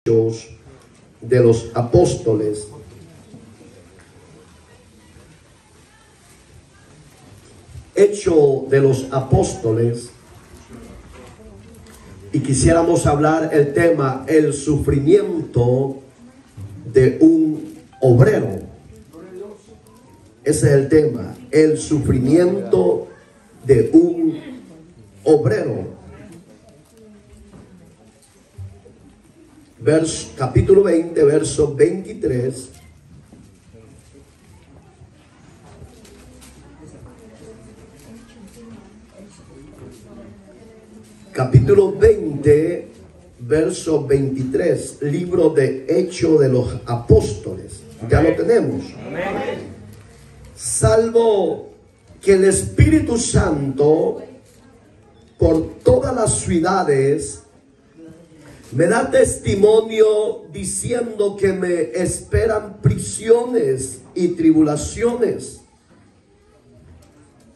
Hechos de los Apóstoles. Hecho de los Apóstoles. Y quisiéramos hablar el tema, el sufrimiento de un obrero. Ese es el tema, el sufrimiento de un obrero. Capítulo 20, verso 23. Capítulo 20, verso 23. Libro de Hechos de los Apóstoles. Ya lo tenemos. Salvo que el Espíritu Santo por todas las ciudades me da testimonio diciendo que me esperan prisiones y tribulaciones.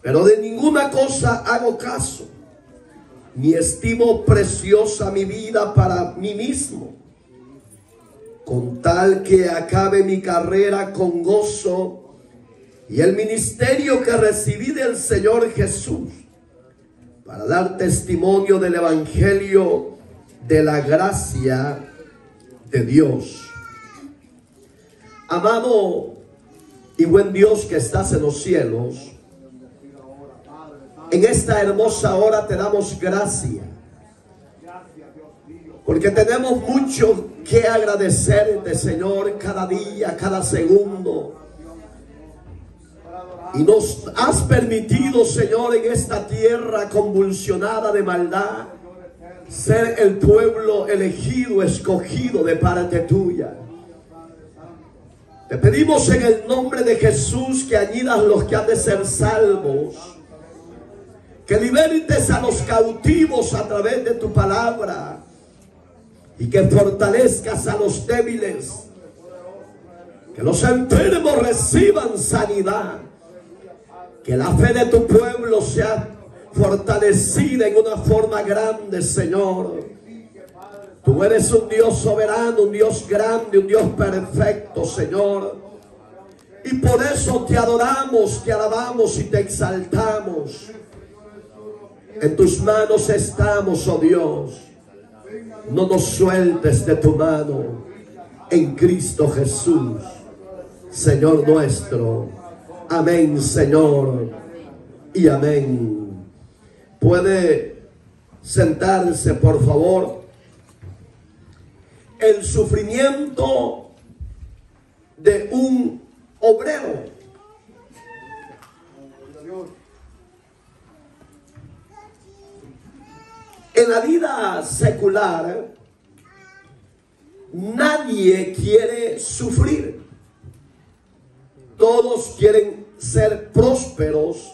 Pero de ninguna cosa hago caso, ni estimo preciosa mi vida para mí mismo, con tal que acabe mi carrera con gozo y el ministerio que recibí del Señor Jesús, para dar testimonio del Evangelio de la gracia de Dios. Amado y buen Dios que estás en los cielos, en esta hermosa hora te damos gracia, porque tenemos mucho que agradecerte, Señor, cada día, cada segundo. Y nos has permitido, Señor, en esta tierra convulsionada de maldad, ser el pueblo elegido, escogido de parte tuya. Te pedimos en el nombre de Jesús que añidas los que han de ser salvos, que libertes a los cautivos a través de tu palabra y que fortalezcas a los débiles, que los enfermos reciban sanidad, que la fe de tu pueblo sea fortalecida en una forma grande, Señor. Tú eres un Dios soberano, un Dios grande, un Dios perfecto, Señor. Y por eso te adoramos, te alabamos y te exaltamos. En tus manos estamos, oh Dios. No nos sueltes de tu mano. En Cristo Jesús, Señor nuestro. Amén, Señor. Y amén. Puede sentarse, por favor. El sufrimiento de un obrero. En la vida secular, nadie quiere sufrir. Todos quieren ser prósperos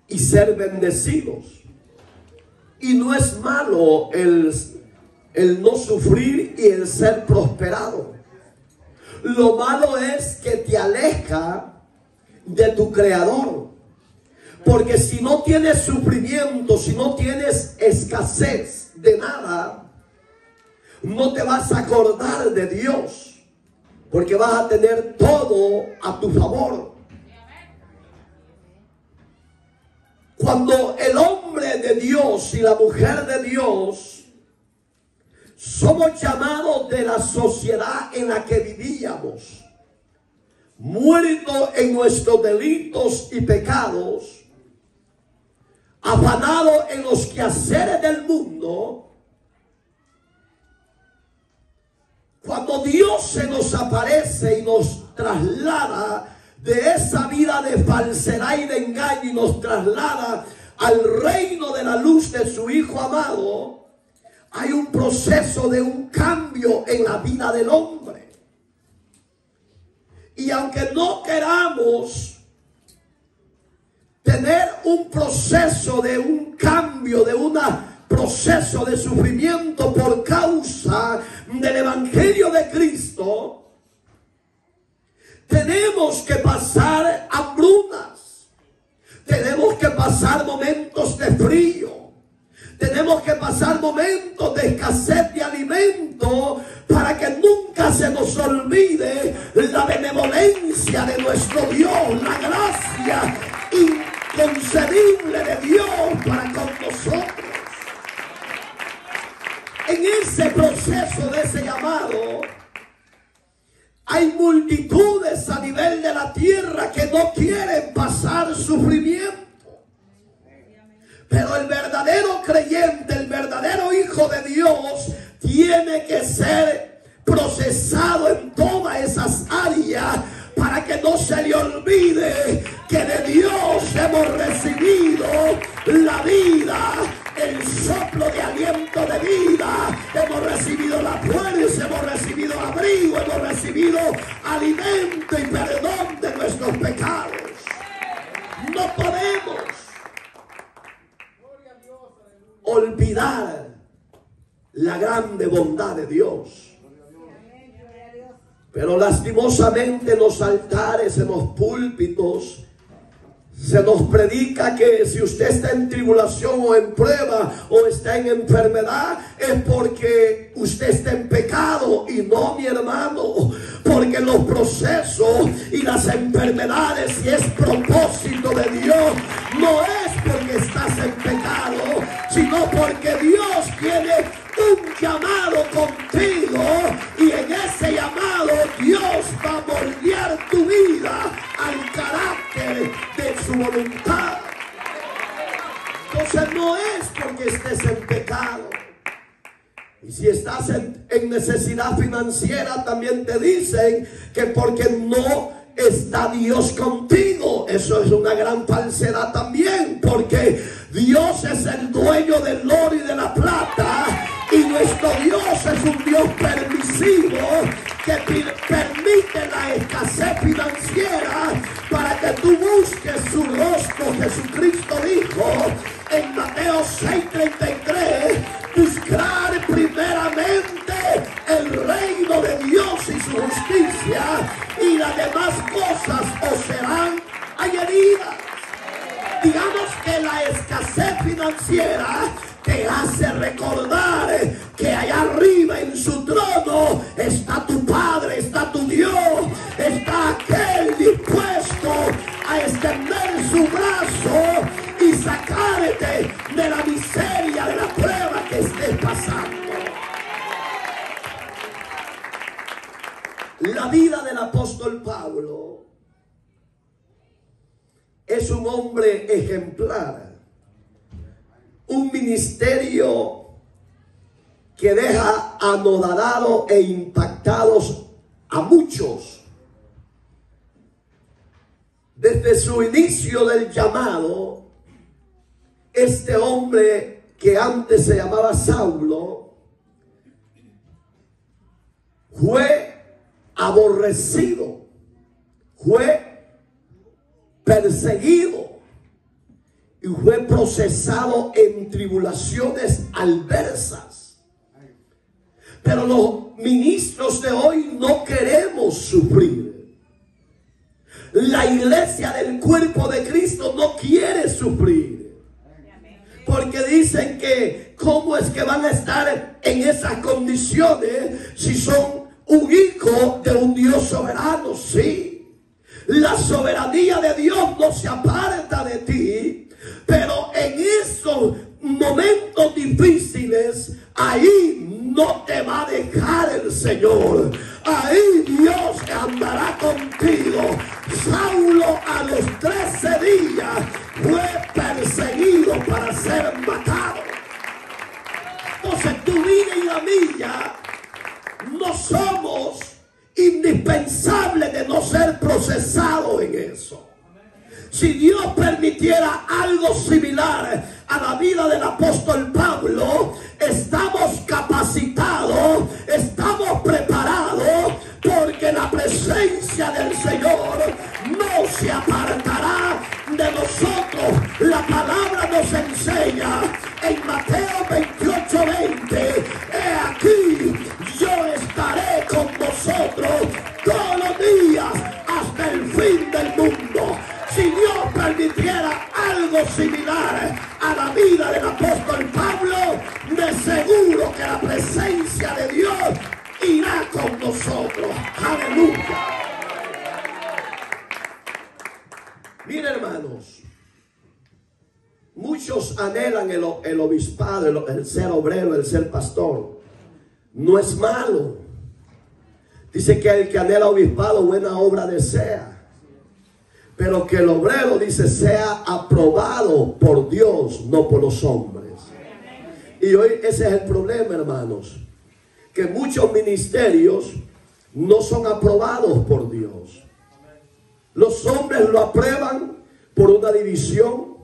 y ser bendecidos. Y no es malo el no sufrir y el ser prosperado. Lo malo es que te aleja de tu Creador. Porque si no tienes sufrimiento, si no tienes escasez de nada, no te vas a acordar de Dios, porque vas a tener todo a tu favor. Cuando el hombre de Dios y la mujer de Dios somos llamados de la sociedad en la que vivíamos, muertos en nuestros delitos y pecados, afanados en los quehaceres del mundo, cuando Dios se nos aparece y nos traslada de esa vida de falsedad y de engaño y nos traslada al reino de la luz de su Hijo amado, hay un proceso de un cambio en la vida del hombre. Y aunque no queramos tener un proceso de un cambio, de un proceso de sufrimiento por causa del Evangelio de Cristo, tenemos que pasar hambrunas, tenemos que pasar momentos de frío, tenemos que pasar momentos de escasez de alimento, nos olvide la benevolencia de nuestro Dios, la gracia inconcebible de Dios para con nosotros. En ese proceso de ese llamado, hay multitudes a nivel de la tierra que no quieren pasar sufrimiento. Pero el verdadero creyente, el verdadero hijo de Dios, tiene que ser procesado en todas esas áreas para que no se le olvide que de Dios hemos recibido la vida, el soplo de aliento de vida, hemos recibido la fuerza, hemos recibido abrigo, hemos recibido alimento y perdón de nuestros pecados. No podemos olvidar la grande bondad de Dios. Pero lastimosamente en los altares, en los púlpitos, se nos predica que si usted está en tribulación o en prueba o está en enfermedad es porque usted está en pecado. Y no, mi hermano, porque los procesos y las enfermedades, si es propósito de Dios, no es porque estás en pecado, sino porque Dios tiene un llamado contigo, y en ese llamado Dios va a moldear tu vida al carácter de su voluntad. Entonces no es porque estés en pecado. Y si estás en necesidad financiera, también te dicen que porque no está Dios contigo. Eso es una gran falsedad también, porque Dios es el dueño del oro y de la plata, y nuestro Dios es un Dios permisivo que permite la escasez financiera para que tú busques su rostro. Jesucristo dijo en Mateo 6:33, buscar primeramente el reino de Dios y su justicia, y las demás cosas os serán añadidas. Digamos que la escasez financiera te hace recordar que allá arriba en su trono está tu Padre, está tu Dios, está aquel dispuesto a extender su brazo y sacarte de la miseria, de la prueba que estés pasando. La vida del apóstol Pablo es un hombre ejemplar, un ministerio que deja anodados e impactados a muchos. Desde su inicio del llamado, este hombre que antes se llamaba Saulo fue aborrecido, fue perseguido y fue procesado en tribulaciones adversas. Pero los ministros de hoy no queremos sufrir. La iglesia del cuerpo de Cristo no quiere sufrir, porque dicen que cómo es que van a estar en esas condiciones si son un hijo de un Dios soberano. Sí, la soberanía de Dios no se aparta de ti, pero en esos momentos difíciles, ahí no te va a dejar el Señor. Ahí Dios andará contigo. Saulo a los 13 días fue perseguido para ser matado. Entonces tu vida y la mía no somos indispensables de no ser procesados en eso. Si Dios permitiera algo similar a la vida del apóstol Pablo, estamos capacitados, estamos preparados, porque la presencia del Señor no se apartará de nosotros. La palabra nos enseña en Mateo 28:20, he aquí, yo estaré con vosotros todos los días hasta el fin del mundo. Si Dios permitiera algo similar a la vida del apóstol Pablo, de seguro que la presencia de Dios irá con nosotros. Aleluya. Miren, hermanos, muchos anhelan el obispado, el ser obrero, el ser pastor. No es malo. Dice que el que anhela obispado, buena obra desea. Pero que el obrero, dice, sea aprobado por Dios, no por los hombres. Y hoy ese es el problema, hermanos, que muchos ministerios no son aprobados por Dios. Los hombres lo aprueban por una división,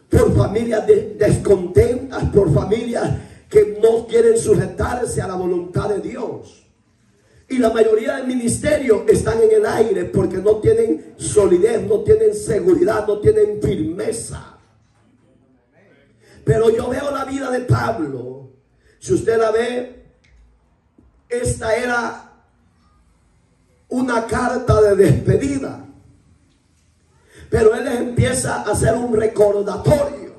por familias descontentas, por familias que no quieren sujetarse a la voluntad de Dios. Y la mayoría del ministerio están en el aire porque no tienen solidez, no tienen seguridad, no tienen firmeza. Pero yo veo la vida de Pablo. Si usted la ve, esta era una carta de despedida. Pero él les empieza a hacer un recordatorio.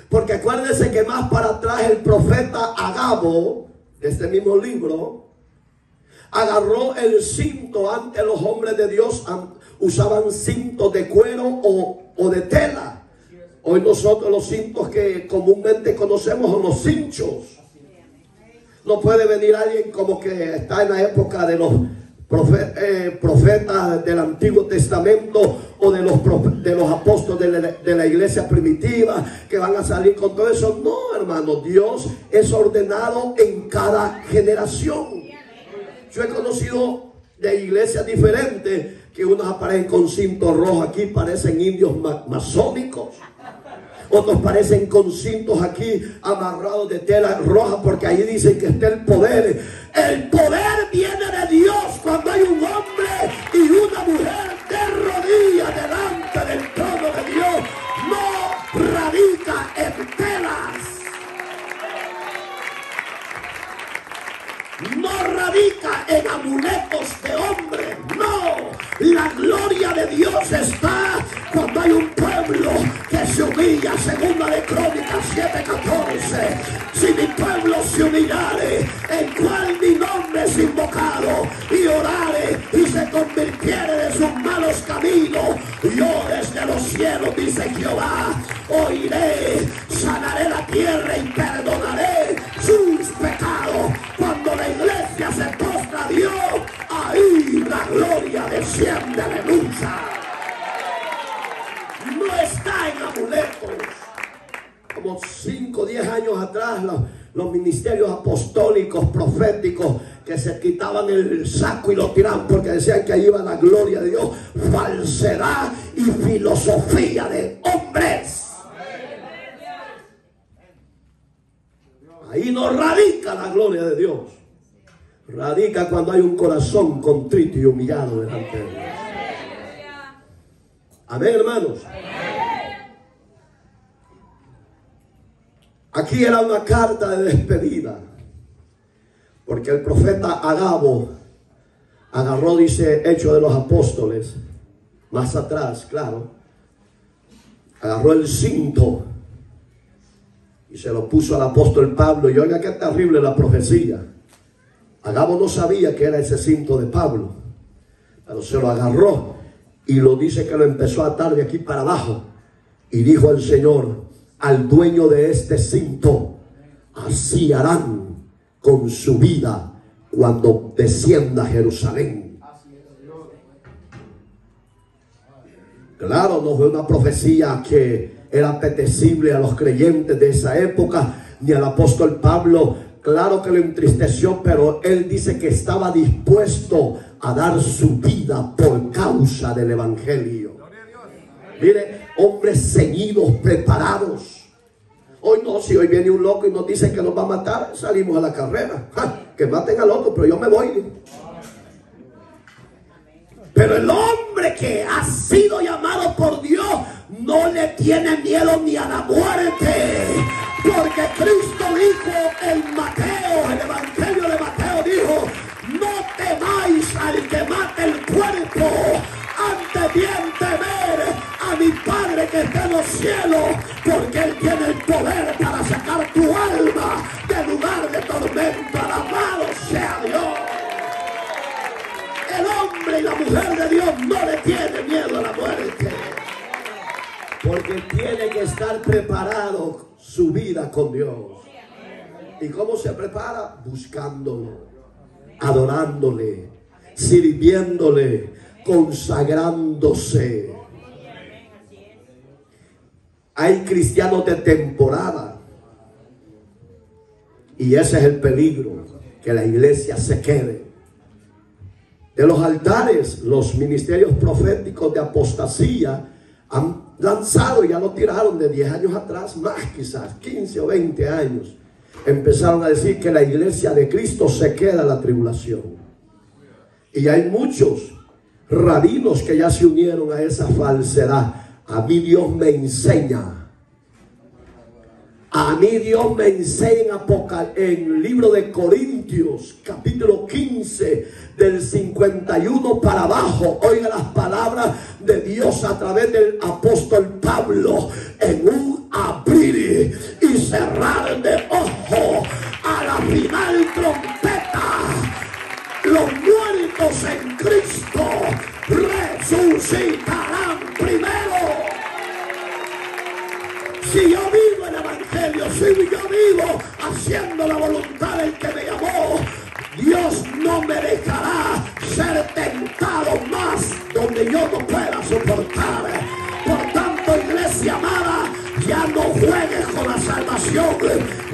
Porque acuérdense que más para atrás el profeta Agabo, de este mismo libro, agarró el cinto. Antes los hombres de Dios usaban cintos de cuero o de tela. Hoy nosotros los cintos que comúnmente conocemos son los cinchos. No puede venir alguien como que está en la época de los profetas del Antiguo Testamento o de los apóstoles de la iglesia primitiva que van a salir con todo eso. No, hermano, Dios es ordenado en cada generación. Yo he conocido de iglesias diferentes que unos aparecen con cintos rojos aquí, parecen indios masónicos. Otros parecen con cintos aquí amarrados de tela roja porque ahí dicen que está el poder. El poder viene de Dios cuando hay un hombre y una mujer de rodillas delante del trono de Dios. No radica en telas. No radica en amuletos de hombre. No. La gloria de Dios está cuando hay un pueblo que se humilla. Segunda de Crónicas 7:14. Si mi pueblo se humillare, en cual mi nombre es invocado, y orare y se convirtiere de sus malos caminos, yo desde los cielos, dice Jehová, oiré, sanaré la tierra y perdonaré sus pecados. Cuando la iglesia se postra a Dios, ahí la gloria desciende, aleluya. No está en amuletos. Como 5 o 10 años atrás, los ministerios apostólicos, proféticos, que se quitaban el saco y lo tiraban porque decían que ahí iba la gloria de Dios. Falsedad y filosofía de hombres. Ahí no radica la gloria de Dios. Radica cuando hay un corazón contrito y humillado delante de Dios. Amén, hermanos. Aquí era una carta de despedida, porque el profeta Agabo agarró, dice Hechos de los Apóstoles, más atrás, claro, agarró el cinto y se lo puso al apóstol Pablo. Y oiga qué terrible la profecía. Agabo no sabía que era ese cinto de Pablo, pero se lo agarró y lo dice que lo empezó a atar de aquí para abajo. Y dijo el Señor: al dueño de este cinto, así harán con su vida cuando descienda a Jerusalén. Claro, no fue una profecía que era apetecible a los creyentes de esa época, ni al apóstol Pablo. Claro que lo entristeció, pero él dice que estaba dispuesto a dar su vida por causa del evangelio. Mire, hombres ceñidos, preparados. Hoy no, si hoy viene un loco y nos dice que nos va a matar, salimos a la carrera. Que maten al otro, pero yo me voy. Pero el hombre que ha sido llamado por Dios no le tiene miedo ni a la muerte. Porque Cristo dijo en Mateo, el Evangelio de Mateo dijo: no temáis al que mate el cuerpo, antes bien temer a mi Padre que está en los cielos, porque Él tiene el poder para sacar tu alma del lugar de tormento. Alabado sea Dios. mujer de Dios no le tiene miedo a la muerte, porque tiene que estar preparado su vida con Dios. ¿Y cómo se prepara? Buscándolo, adorándole, sirviéndole, consagrándose. Hay cristianos de temporada, y ese es el peligro, que la iglesia se quede. De los altares, los ministerios proféticos de apostasía han lanzado, ya lo tiraron de 10 años atrás, más quizás 15 o 20 años. Empezaron a decir que la iglesia de Cristo se queda en la tribulación. Y hay muchos rabinos que ya se unieron a esa falsedad. A mí Dios me enseña. A mí Dios me enseña en el libro de Corintios, capítulo 15, del 51 para abajo. Oiga las palabras de Dios a través del apóstol Pablo. En un abrir y cerrar de ojo, a la final trompeta, los muertos en Cristo resucitarán primero. Si yo vivo el evangelio, si yo vivo haciendo la voluntad del que me llamó, Dios no me dejará ser tentado más donde yo no pueda soportar. Por tanto, iglesia amada, ya no juegues con la salvación.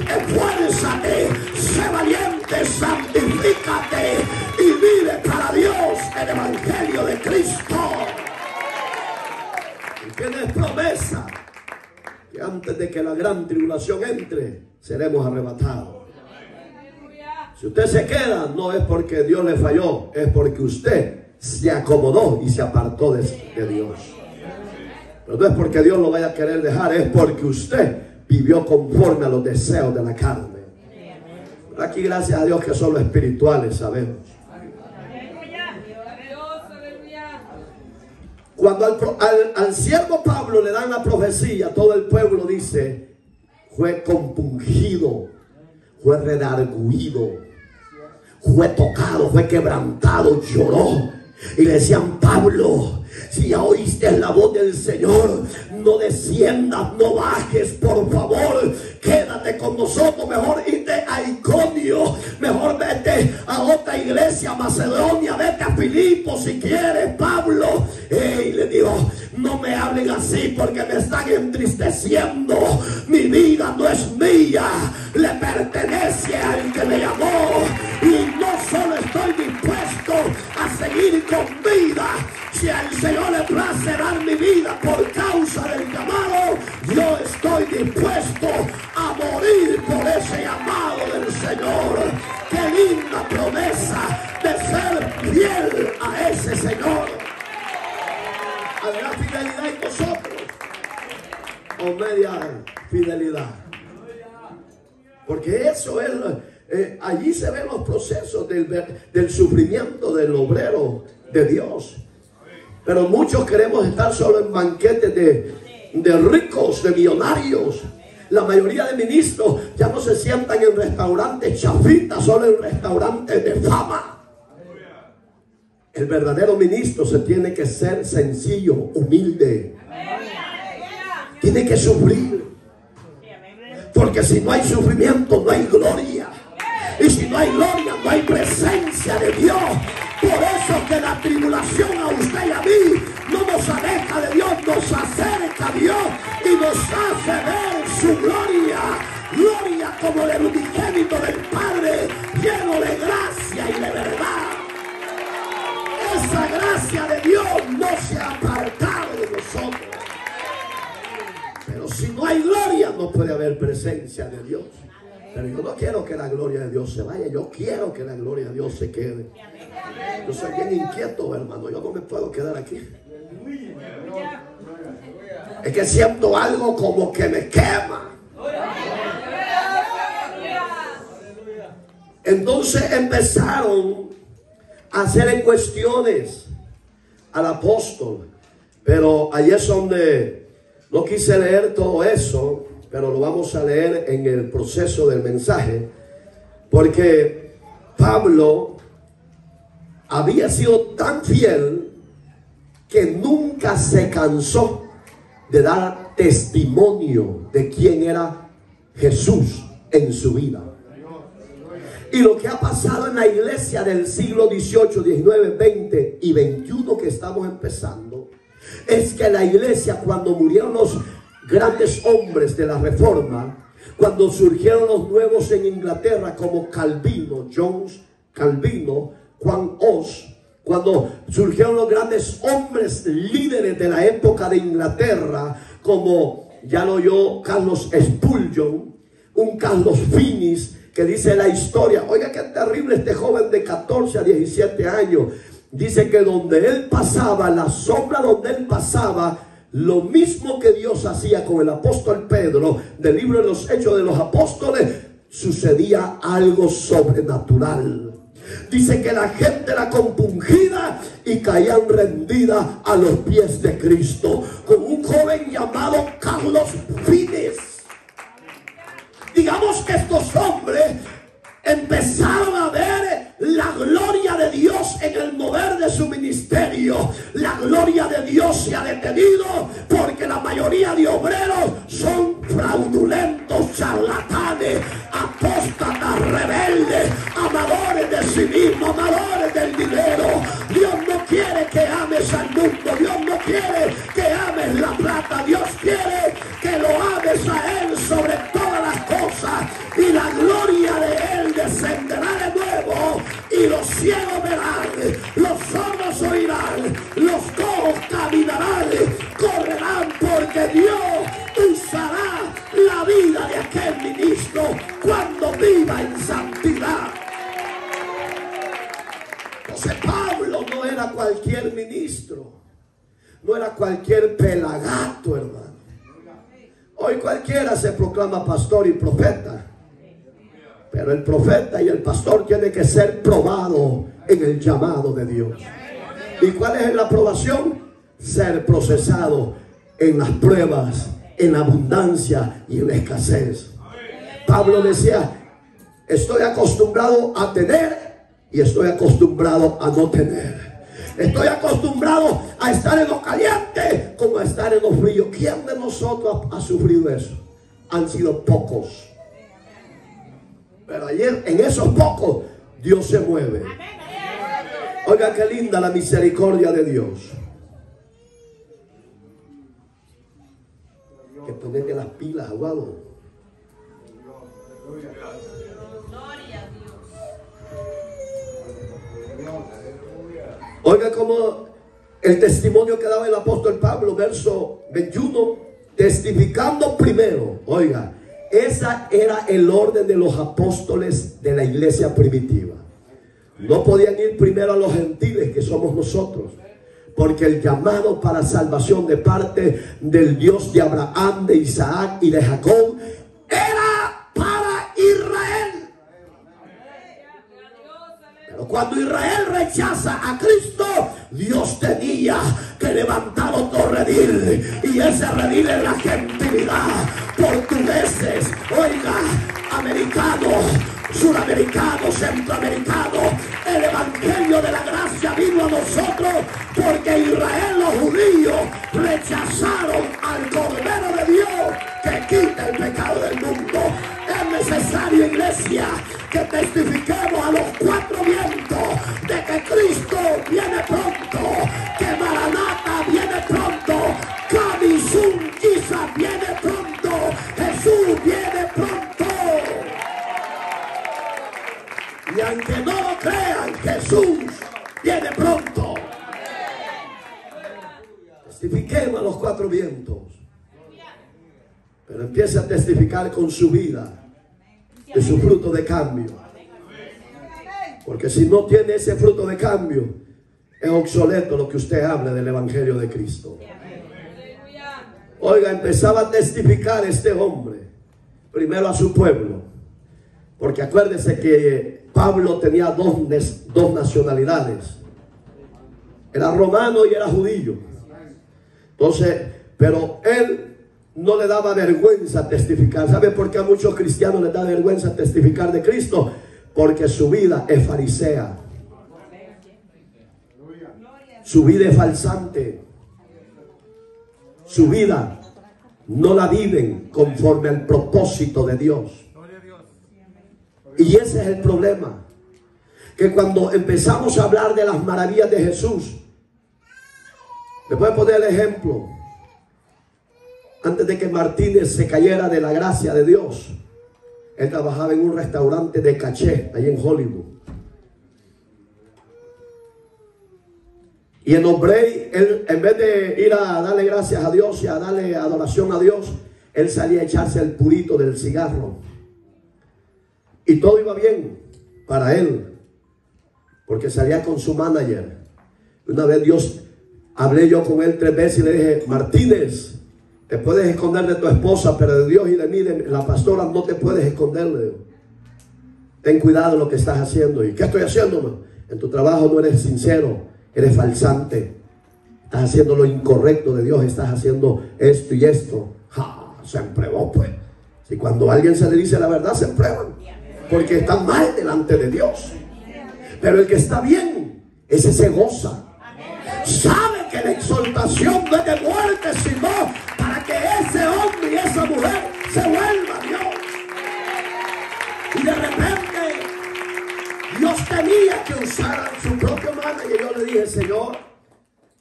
Esfuérzate, sé valiente, santifícate y vive para Dios el evangelio de Cristo. Y tienes promesa que antes de que la gran tribulación entre, seremos arrebatados. Si usted se queda, no es porque Dios le falló, es porque usted se acomodó y se apartó de Dios. Pero no es porque Dios lo vaya a querer dejar, es porque usted vivió conforme a los deseos de la carne. Pero aquí, gracias a Dios, que son los espirituales, sabemos. Cuando al siervo Pablo le dan la profecía, todo el pueblo dice, fue compungido, fue redarguido, fue tocado, fue quebrantado, lloró. Y le decían, Pablo, si ya oíste la voz del Señor, no desciendas, no bajes, por favor, quédate con nosotros. Mejor irte a Iconio, mejor vete a otra iglesia, Macedonia, vete a Filipo si quieres, Pablo. Y le dijo, no me hablen así porque me están entristeciendo. Mi vida no es mía, le pertenece al que me llamó. Y no solo estoy dispuesto a seguir con vida, si al Señor le place dar mi vida por causa del llamado, yo estoy dispuesto a morir por ese llamado del Señor. Qué linda promesa de ser fiel a ese Señor. ¿Habrá fidelidad en nosotros o media fidelidad? Porque eso es, allí se ven los procesos del sufrimiento del obrero de Dios. Pero muchos queremos estar solo en banquetes de ricos, de millonarios. La mayoría de ministros ya no se sientan en restaurantes chafitas, solo en restaurantes de fama. El verdadero ministro se tiene que ser sencillo, humilde. Tiene que sufrir. Porque si no hay sufrimiento, no hay gloria. Y si no hay gloria, no hay presencia de Dios. Por eso que la tribulación a usted y a mí no nos aleja de Dios, nos acerca a Dios y nos hace ver su gloria. Gloria como el unigénito del Padre, lleno de gracia y de verdad. Esa gracia de Dios no se ha apartado de nosotros. Pero si no hay gloria, no puede haber presencia de Dios. Pero yo no quiero que la gloria de Dios se vaya, yo quiero que la gloria de Dios se quede. Yo soy bien inquieto, hermano, yo no me puedo quedar aquí. Es que siento algo como que me quema. Entonces empezaron a hacer cuestiones al apóstol. Pero ahí es donde no quise leer todo eso, pero lo vamos a leer en el proceso del mensaje. Porque Pablo había sido tan fiel que nunca se cansó de dar testimonio de quién era Jesús en su vida. Y lo que ha pasado en la iglesia del siglo XVIII, XIX, XX y XXI que estamos empezando, es que la iglesia, cuando murieron los grandes hombres de la Reforma, cuando surgieron los nuevos en Inglaterra como Calvino, Jones, Calvino, Juan Hus, cuando surgieron los grandes hombres líderes de la época de Inglaterra, como ya lo oyó Carlos Spurgeon, un Carlos Finis, que dice la historia, oiga qué terrible, este joven de 14 a 17 años, dice que donde él pasaba, la sombra donde él pasaba, lo mismo que Dios hacía con el apóstol Pedro, del libro de los Hechos de los Apóstoles, sucedía algo sobrenatural. Dice que la gente era compungida y caían rendida a los pies de Cristo, con un joven llamado Carlos Finis. Digamos que estos hombres empezaron a ver la gloria de Dios en el mover de su ministerio. La gloria de Dios se ha detenido porque la mayoría de obreros son fraudulentos, charlatanes, apóstatas, rebeldes, amadores de sí mismo, amadores del dinero. Dios no quiere que ames al mundo, Dios no quiere que ames la plata, Dios quiere que lo ames a Él sobre todas las cosas, y la gloria de Él descenderá de nuevo, y los ciegos verán, los sordos oirán, los cojos caminarán, correrán, porque Dios usará la vida de aquel ministro cuando viva en santidad. Entonces Pablo no era cualquier ministro, no era cualquier pelagato, hermano. Hoy cualquiera se proclama pastor y profeta, pero el profeta y el pastor tiene que ser probado en el llamado de Dios. ¿Y cuál es la aprobación? Ser procesado en las pruebas, en la abundancia y en la escasez. Pablo decía, estoy acostumbrado a tener y estoy acostumbrado a no tener. Estoy acostumbrado a estar en lo caliente como a estar en lo frío. ¿Quién de nosotros ha sufrido eso? Han sido pocos. Pero ayer en esos pocos Dios se mueve. Oiga qué linda la misericordia de Dios. Que ponete las pilas, aguado. Oiga como el testimonio que daba el apóstol Pablo, verso 21, testificando primero. Oiga, esa era el orden de los apóstoles de la iglesia primitiva. No podían ir primero a los gentiles, que somos nosotros, porque el llamado para salvación de parte del Dios de Abraham, de Isaac y de Jacob era para Israel. Pero cuando Israel rechaza a Cristo, Dios tenía que levantar otro redil, y ese redil es la gentilidad. Portugueses, oiga, americanos, suramericanos, centroamericanos, el evangelio de la gracia vino a nosotros porque Israel, los judíos, rechazaron al Cordero de Dios que quita el pecado del mundo. Es necesario, iglesia, que testifiquemos a los cuatro vientos de que Cristo viene pronto, que Maranata viene pronto, Kamisum Isa viene pronto, Jesús viene pronto. Y aunque no lo crean, Jesús viene pronto. Testifiquemos a los cuatro vientos, pero empiece a testificar con su vida de su fruto de cambio, porque si no tiene ese fruto de cambio, es obsoleto lo que usted hable del evangelio de Cristo. Oiga, empezaba a testificar este hombre primero a su pueblo, porque acuérdese que Pablo tenía dos nacionalidades, era romano y era judío. Entonces, pero él no le daba vergüenza testificar. ¿Sabe por qué a muchos cristianos les da vergüenza testificar de Cristo? Porque su vida es farisea. Su vida es falsante. Su vida no la viven conforme al propósito de Dios. Y ese es el problema. Que cuando empezamos a hablar de las maravillas de Jesús, le voy a poner el ejemplo. Antes de que Martínez se cayera de la gracia de Dios, él trabajaba en un restaurante de caché, ahí en Hollywood. Y en los breaks, él, en vez de ir a darle gracias a Dios y a darle adoración a Dios, él salía a echarse el purito del cigarro. Y todo iba bien para él, porque salía con su manager. Una vez hablé yo con él 3 veces y le dije: Martínez, te puedes esconder de tu esposa, pero de Dios y de mí, de la pastora, no te puedes esconder. Ten cuidado de lo que estás haciendo. ¿Y qué estoy haciendo? En tu trabajo no eres sincero, eres falsante. Estás haciendo lo incorrecto de Dios, estás haciendo esto y esto. Se empruebó, pues. Si cuando a alguien se le dice la verdad, se emprueban, porque están mal delante de Dios. Pero el que está bien, ese se goza. Sabe que la exaltación no es de muerte, sino para que ese hombre y esa mujer se vuelva a Dios. Y de repente Dios tenía que usar a su propio manager. Y yo le dije: Señor,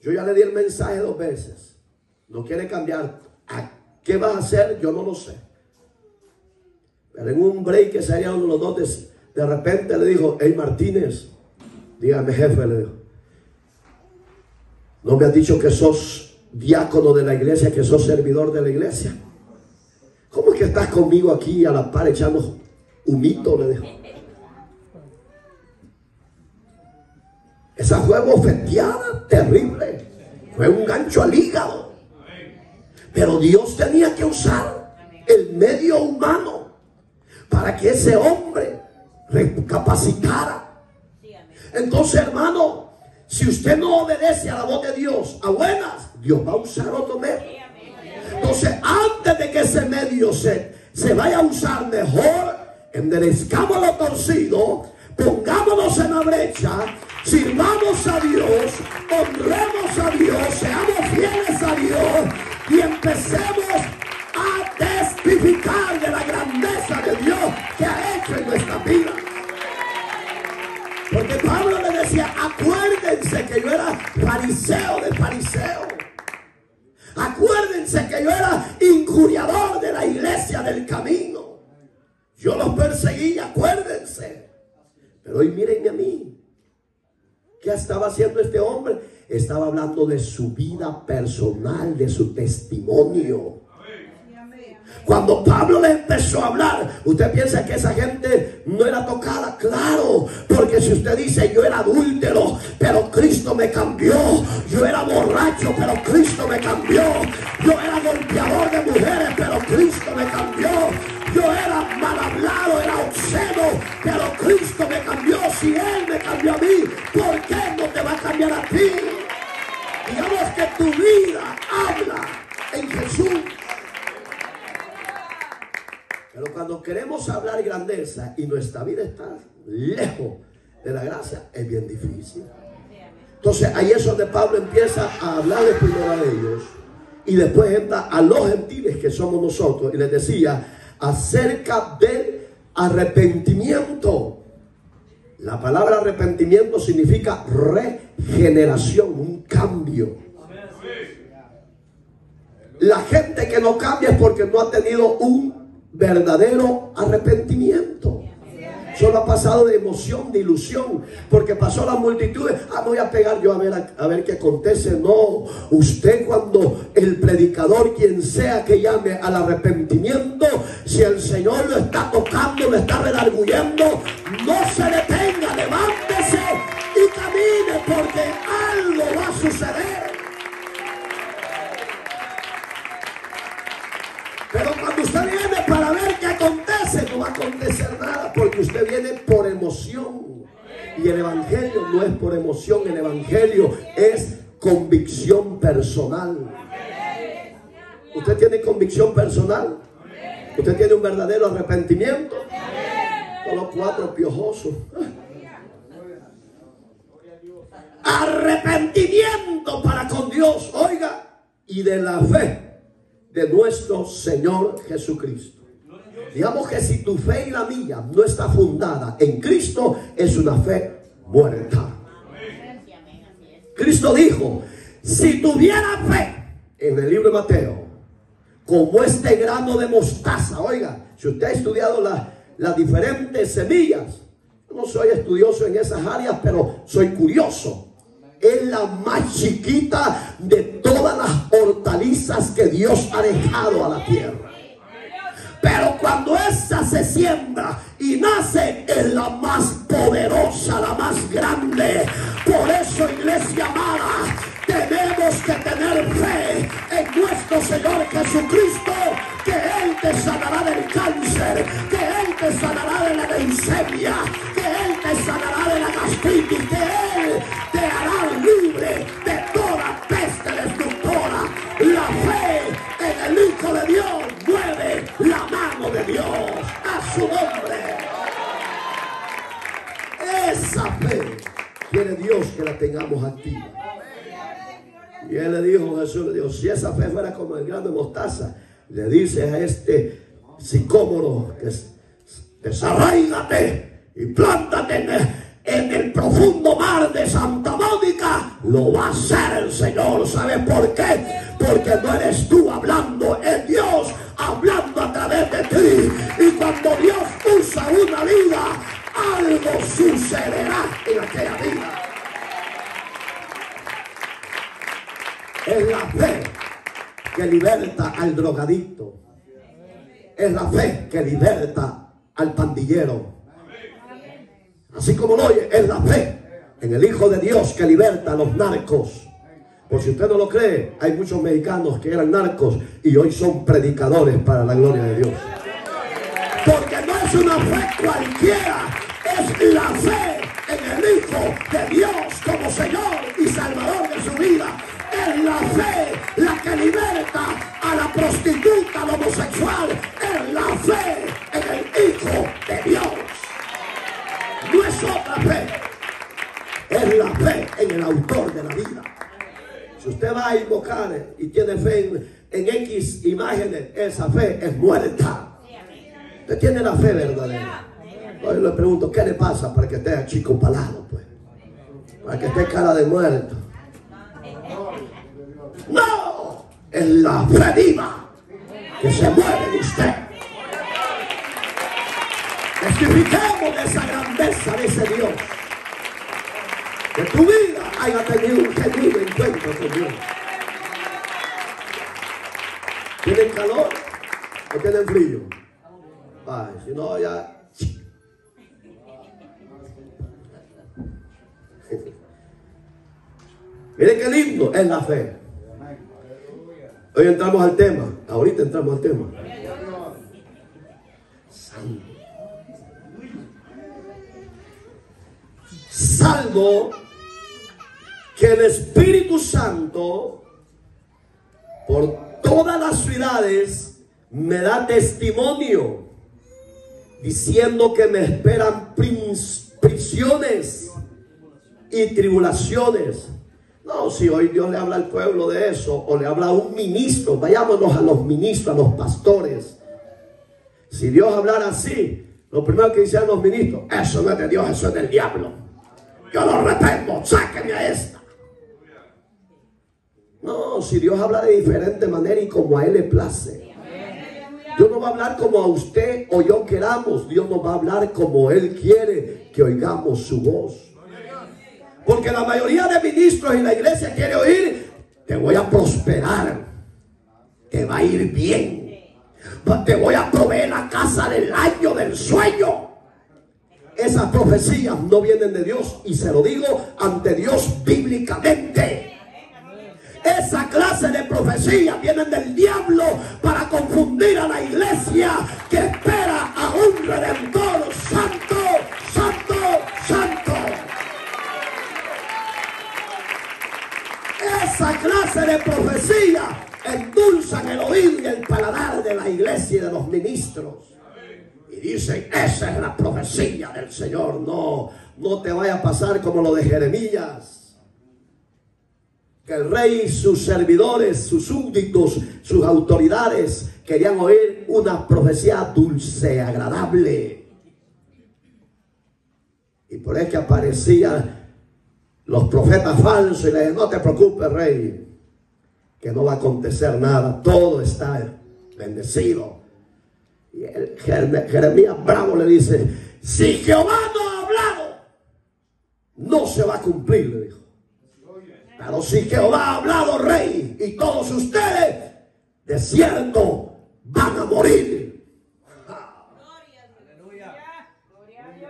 yo ya le di el mensaje 2 veces. No quiere cambiar. ¿A qué vas a hacer? Yo no lo sé. Pero en un break que sería uno de los dos, de repente le dijo: hey, Martínez, dígame, jefe, le dijo, ¿no me has dicho que sos diácono de la iglesia, que sos servidor de la iglesia? ¿Cómo es que estás conmigo aquí a la par echando humito? Le dijo. Esa fue bofeteada terrible. Fue un gancho al hígado. Pero Dios tenía que usar el medio humano para que ese hombre recapacitara. Entonces, hermano, si usted no obedece a la voz de Dios a buenas, Dios va a usar otro medio. Entonces, antes de que ese medio se vaya a usar mejor, enderezcamos lo torcido, pongámonos en la brecha, sirvamos a Dios, honremos a Dios, seamos fieles a Dios y empecemos a testificar de la grandeza de Dios que ha hecho en nuestra vida. Porque Pablo le decía: acuérdense que yo era fariseo de fariseo. Acuérdense que yo era injuriador de la iglesia del camino. Yo los perseguí, acuérdense. Pero hoy mírenme a mí. ¿Qué estaba haciendo este hombre? Estaba hablando de su vida personal, de su testimonio. Cuando Pablo le empezó a hablar, usted piensa que esa gente no era tocada. Claro, porque si usted dice: yo era adúltero, pero Cristo me cambió. Yo era borracho, pero Cristo me cambió. Yo era golpeador de mujeres, pero Cristo me cambió. Yo era mal hablado, era obsceno, pero Cristo me cambió. Si Él me cambió a mí, ¿por qué no te va a cambiar a ti? Digamos que tu vida habla en Jesús. Pero cuando queremos hablar grandeza y nuestra vida está lejos de la gracia, es bien difícil. Entonces ahí es donde Pablo empieza a hablar de primero a ellos y después entra a los gentiles, que somos nosotros, y les decía acerca del arrepentimiento. La palabra arrepentimiento significa regeneración, un cambio. La gente que no cambia es porque no ha tenido un verdadero arrepentimiento. Solo ha pasado de emoción, de ilusión, porque pasó la multitud. Voy a pegar yo a ver qué acontece. No, usted, cuando el predicador, quien sea que llame al arrepentimiento, si el Señor lo está tocando, lo está redarguyendo, no se detenga, levántese y camine, porque algo va a suceder. Pero cuando usted viene para ver qué acontece, no va a acontecer nada, porque usted viene por emoción. Y el evangelio no es por emoción, el evangelio es convicción personal. ¿Usted tiene convicción personal? ¿Usted tiene un verdadero arrepentimiento? Con los 4 piojosos. arrepentimiento para con Dios, oiga, y de la fe de nuestro Señor Jesucristo. Digamos que si tu fe y la mía no está fundada en Cristo, es una fe muerta. Cristo dijo, si tuviera fe, en el libro de Mateo, como este grano de mostaza. Oiga, si usted ha estudiado las diferentes semillas, yo no soy estudioso en esas áreas, pero soy curioso. Es la más chiquita de todas las hortalizas que Dios ha dejado a la tierra. Pero cuando esa se siembra y nace, es la más poderosa, la más grande. Por eso, iglesia amada, tenemos que tener fe en nuestro Señor Jesucristo, que Él te sanará del cáncer, que Él te sanará de la leucemia, que Él te sanará de la gastritis, que Él te hará libre de toda peste destructora. La fe en el Hijo de Dios mueve la mano de Dios a su nombre. Esa fe quiere Dios que la tengamos activa. Y él le dijo, Jesús le dijo, si esa fe fuera como el grano de mostaza, le dice a este sicómoro que desarráigate y plántate en el profundo mar de Santa Mónica, lo va a hacer el Señor. ¿Sabe por qué? Porque no eres tú hablando, es Dios hablando a través de ti. Y cuando Dios usa una vida, algo sucederá en aquella vida. Es la fe que liberta al drogadicto. Es la fe que liberta al pandillero. Así como lo oye, es la fe en el Hijo de Dios que liberta a los narcos. Por si usted no lo cree, hay muchos mexicanos que eran narcos y hoy son predicadores para la gloria de Dios. Porque no es una fe cualquiera, es la fe en el Hijo de Dios como Señor y Salvador de su vida. Es la fe la que liberta a la prostituta, al homosexual. Es la fe en el Hijo de Dios. No es otra fe. Es la fe en el autor de la vida. Si usted va a invocar y tiene fe en X imágenes, esa fe es muerta. Usted tiene la fe verdadera. Yo le pregunto, ¿qué le pasa para que esté achicopalado, pues? Para que esté cara de muerto. No, es la fe viva que se mueve en usted. Testifiquemos de esa grandeza de ese Dios. Que tu vida haya tenido un genuino encuentro con Dios. ¿Tienen calor o tienen frío? Ay, si no ya... Miren qué lindo es la fe. Hoy entramos al tema. Ahorita entramos al tema. Salvo que el Espíritu Santo por todas las ciudades me da testimonio, diciendo que me esperan prisiones y tribulaciones. No, si hoy Dios le habla al pueblo de eso, o le habla a un ministro, vayámonos a los ministros, a los pastores. Si Dios hablara así, lo primero que dicen los ministros, eso no es de Dios, eso es del diablo. Yo lo reprendo, sáquenme a esta. No, si Dios habla de diferente manera y como a Él le place. Dios no va a hablar como a usted o yo queramos. Dios nos va a hablar como Él quiere que oigamos su voz. Porque la mayoría de ministros en la iglesia quiere oír, te voy a prosperar, te va a ir bien, te voy a proveer la casa del año del sueño. Esas profecías no vienen de Dios, y se lo digo ante Dios bíblicamente. Esa clase de profecías vienen del diablo para confundir a la iglesia que espera a un redentor santo, santo, santo. Esa clase de profecía endulzan el oído y el paladar de la iglesia y de los ministros. Y dicen, esa es la profecía del Señor. No, no te vaya a pasar como lo de Jeremías. que el rey y sus servidores, sus súbditos, sus autoridades querían oír una profecía dulce, agradable. Y por eso que aparecían los profetas falsos y le dije, no te preocupes, rey, que no va a acontecer nada, todo está bendecido. Y Jeremías bravo le dice, si Jehová no ha hablado, no se va a cumplir, le dijo. Pero si Jehová ha hablado, rey, y todos ustedes, de cierto, van a morir.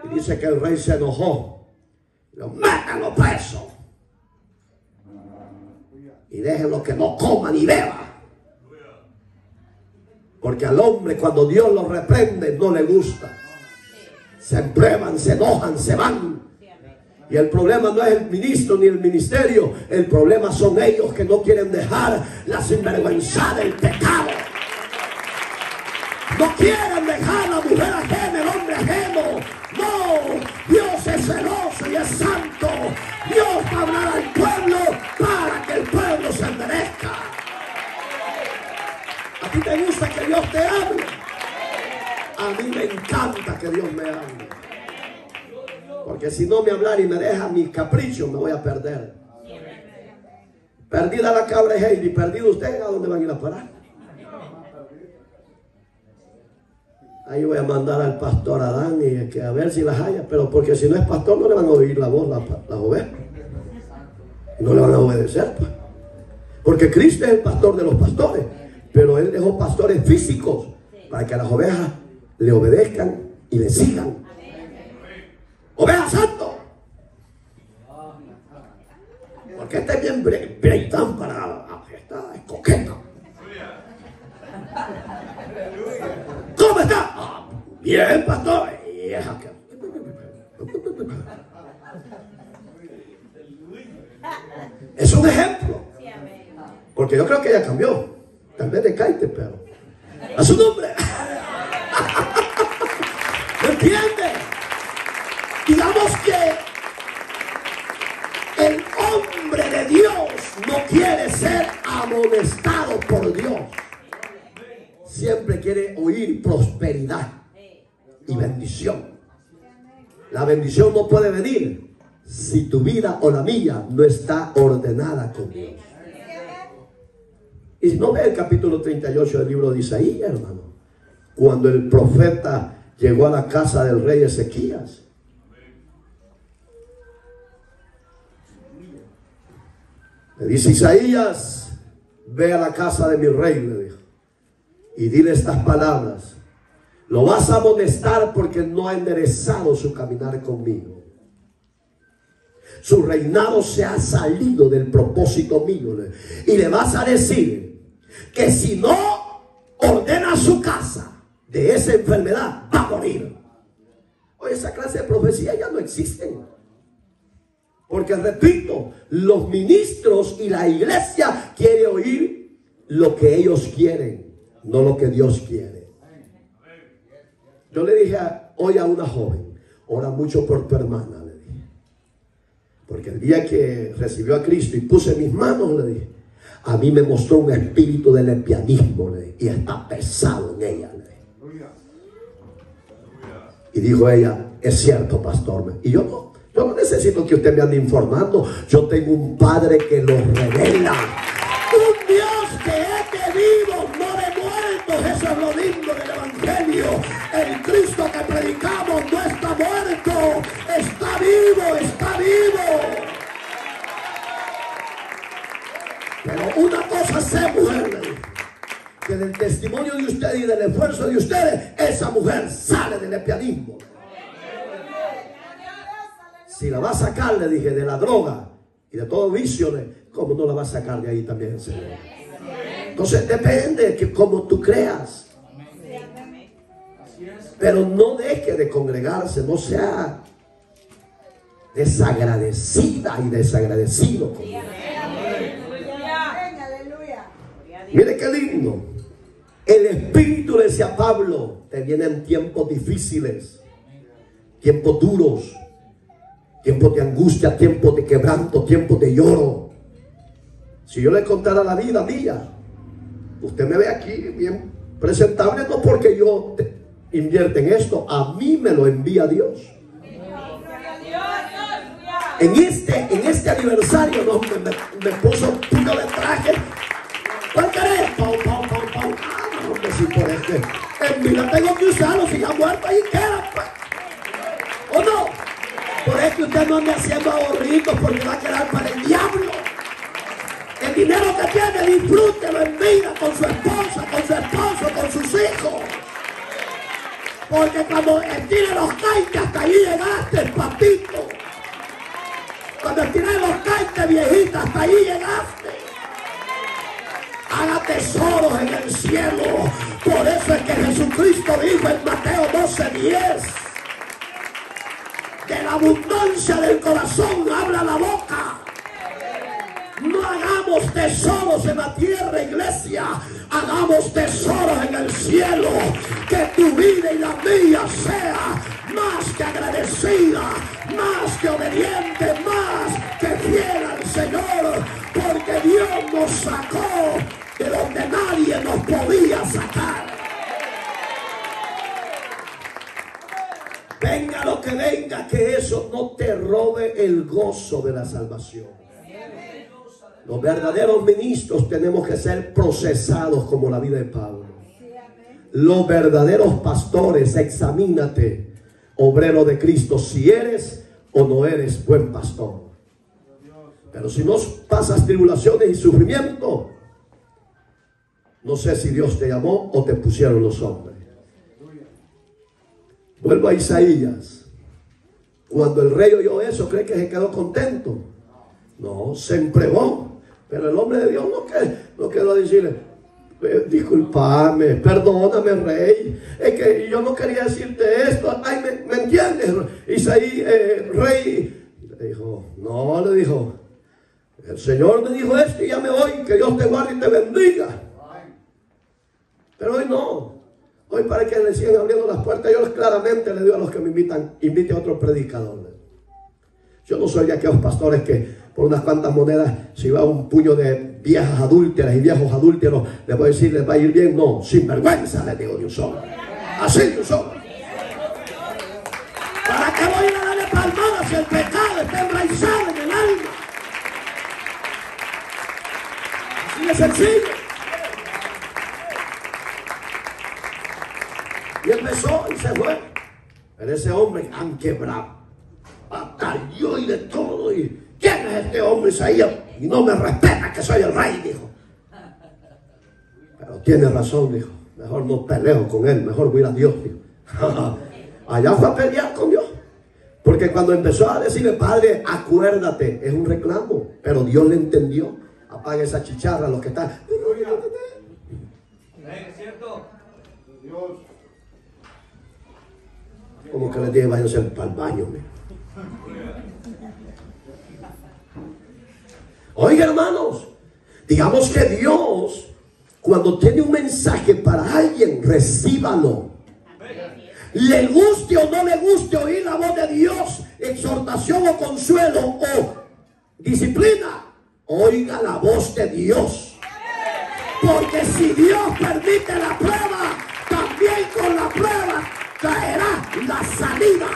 Y dice que el rey se enojó. Lo métanlo preso. Y déjenlo que no coma ni beba. Porque al hombre cuando Dios lo reprende no le gusta. Se emprueban, se enojan, se van. Y el problema no es el ministro ni el ministerio. El problema son ellos que no quieren dejar la sinvergüenza del pecado. No quieren dejar la mujer ajena, el hombre ajeno. No, Dios es celoso y es santo. Dios va a hablar al pueblo para que el pueblo se enderezca. ¿A ti te gusta que Dios te hable? A mí me encanta que Dios me hable. Porque si no me hablara y me deja mis caprichos, me voy a perder. Perdida la cabra de Heidi, perdido usted, ¿a dónde van a ir a parar? Ahí voy a mandar al pastor Adán y que a ver si las haya, pero porque si no es pastor no le van a oír la voz las ovejas. No le van a obedecer, pues. Porque Cristo es el pastor de los pastores, pero Él dejó pastores físicos para que las ovejas le obedezcan y le sigan. Oveja santo. Porque este es bien breitán para esta es coqueta. ¿Cómo está? Bien, pastor. Es un ejemplo. Porque yo creo que ella cambió. Tal vez de caite, pero a su nombre. ¿Me entiende? Digamos que el hombre de Dios no quiere ser amonestado por Dios. Siempre quiere oír prosperidad y bendición. La bendición no puede venir si tu vida o la mía no está ordenada con Dios. Y no ve el capítulo 38 del libro de Isaías, hermano. Cuando el profeta llegó a la casa del rey Ezequías. Le dice Isaías, ve a la casa de mi rey, le dijo, y dile estas palabras. Lo vas a amonestar porque no ha enderezado su caminar conmigo. Su reinado se ha salido del propósito mío. Y le vas a decir que si no ordena su casa de esa enfermedad, va a morir. Oye, esa clase de profecía ya no existen. Porque repito, los ministros y la iglesia quieren oír lo que ellos quieren, no lo que Dios quiere. Yo le dije hoy a una joven, ora mucho por tu hermana, le dije. Porque el día que recibió a Cristo y puse mis manos, le dije, a mí me mostró un espíritu de lesbianismo, le dije, y está pesado en ella, le dije. Y dijo ella, es cierto, pastor. Y yo no necesito que usted me ande informando. Yo tengo un Padre que lo revela. Un Dios que es de vivos, no de muertos. Eso es lo lindo del Evangelio. El Cristo que predicamos no está muerto. Está vivo, está vivo. Pero una cosa sé, mujer, que del testimonio de ustedes y del esfuerzo de ustedes, esa mujer sale del lesbianismo. Si la va a sacar, le dije, de la droga y de todo vicio, ¿cómo no la va a sacar de ahí también, Señor? Entonces depende de cómo tú creas. Pero no deje de congregarse, no sea desagradecida y desagradecido con Dios. Mire qué lindo. El Espíritu, le decía Pablo, te vienen tiempos difíciles, tiempos duros, tiempos de angustia, tiempos de quebranto, tiempos de lloro. Si yo le contara la vida mía, usted me ve aquí bien presentable, no porque yo invierte en esto, a mí me lo envía Dios. En este aniversario no, me puso puño de traje. ¿Cuál querés? Pau. No, hombre, si por en vida tengo que usarlo, si ya muerto ahí queda, pues. ¿O no? Por eso usted no anda haciendo ahorritos porque va a quedar para el diablo. El dinero que tiene, disfrútelo en vida con su esposa, con su esposo, con sus hijos. Porque cuando estire los caites, hasta ahí llegaste, papito. Cuando estire los caites, viejita, hasta ahí llegaste. Haga tesoros en el cielo. Por eso es que Jesucristo dijo en Mateo 12:10: de la abundancia del corazón habla la boca. No hagamos tesoros en la tierra, iglesia. Hagamos tesoros en el cielo. Que tu vida y la mía sea más que agradecida, más que obediente, más que fiel al Señor. Porque Dios nos sacó de donde nadie nos podía sacar. Venga lo que venga, que eso no te robe el gozo de la salvación. Los verdaderos ministros tenemos que ser procesados como la vida de Pablo. Los verdaderos pastores, examínate, obrero de Cristo, si eres o no eres buen pastor. Pero si no pasas tribulaciones y sufrimiento, no sé si Dios te llamó o te pusieron los hombres. Vuelvo a Isaías. Cuando el rey oyó eso, ¿cree que se quedó contento? No, se empregó. Pero el hombre de Dios no quedó a decirle: disculpame, perdóname, rey, es que yo no quería decirte esto. Ay, ¿me entiendes? Isaías, rey, le dijo: no, le dijo, el Señor me dijo esto y ya me voy, que Dios te guarde y te bendiga. Pero hoy no. Hoy, para que le sigan abriendo las puertas, yo claramente le digo a los que me invitan: invite a otros predicadores. Yo no soy de aquellos pastores que por unas cuantas monedas, si va un puño de viejas adúlteras y viejos adúlteros, les voy a decir, les va a ir bien. No, sin vergüenza les digo de un solo. Así de un solo. ¿Para qué voy a ir a darle palmadas si el pecado está enraizado en el alma? Así de sencillo. Y empezó y se fue. Pero ese hombre han quebrado, batalló y de todo. Y ¿quién es este hombre, Isaías? Y no me respeta, que soy el rey, dijo. Pero tiene razón, dijo. Mejor no peleo con él, mejor voy a Dios, dijo. Allá fue a pelear con Dios. Porque cuando empezó a decirle: Padre, acuérdate, es un reclamo. Pero Dios le entendió. Apaga esa chicharra, los que están. ¿Es cierto? Dios. Como que les dije: váyanse para el baño. Oiga, hermanos, digamos que Dios, cuando tiene un mensaje para alguien, recíbalo. Le guste o no le guste oír la voz de Dios, exhortación o consuelo o disciplina, oiga la voz de Dios. Porque si Dios permite la prueba, también con la prueba caerá la salida.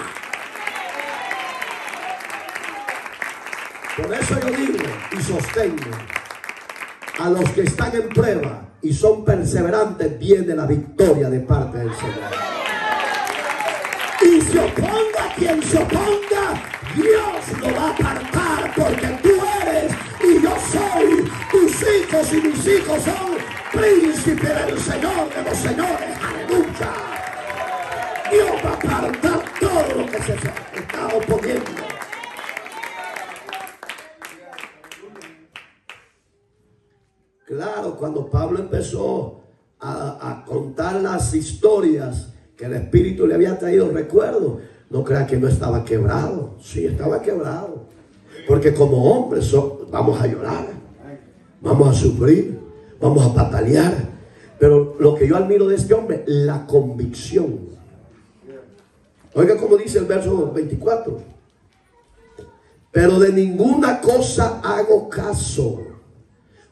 Por eso yo digo y sostengo: a los que están en prueba y son perseverantes, viene la victoria de parte del Señor. Y se oponga quien se oponga, Dios lo va a apartar, porque tú eres y yo soy, tus hijos y mis hijos son príncipes del Señor de los señores. Aleluya. Dios va a apartar todo lo que se está oponiendo. Claro, cuando Pablo empezó a contar las historias que el Espíritu le había traído recuerdo, no crea que no estaba quebrado. Sí, estaba quebrado. Porque como hombres vamos a llorar, vamos a sufrir, vamos a patalear. Pero lo que yo admiro de este hombre, la convicción. Oiga como dice el verso 24: pero de ninguna cosa hago caso,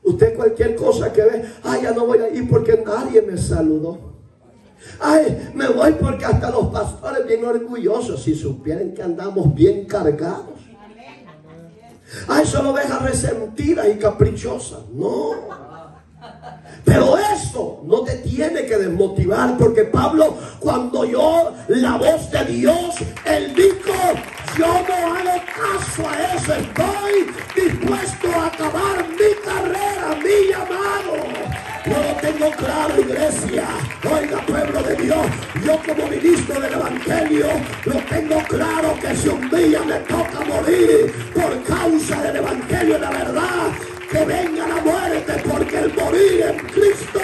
Usted cualquier cosa que ve, ay, ya no voy a ir porque nadie me saludó. Ay, me voy porque hasta los pastores bien orgullosos, si supieran que andamos bien cargados. Ay, son ovejas resentidas y caprichosas. No. Pero eso no te tiene que desmotivar, porque Pablo, cuando oyó la voz de Dios, él dijo: yo no hago caso a eso, estoy dispuesto a acabar mi carrera, mi llamado. Yo lo tengo claro, iglesia. Oiga, pueblo de Dios, yo como ministro del evangelio lo tengo claro, que si un día me toca morir por causa del evangelio y la verdad, que venga la muerte, porque el morir en Cristo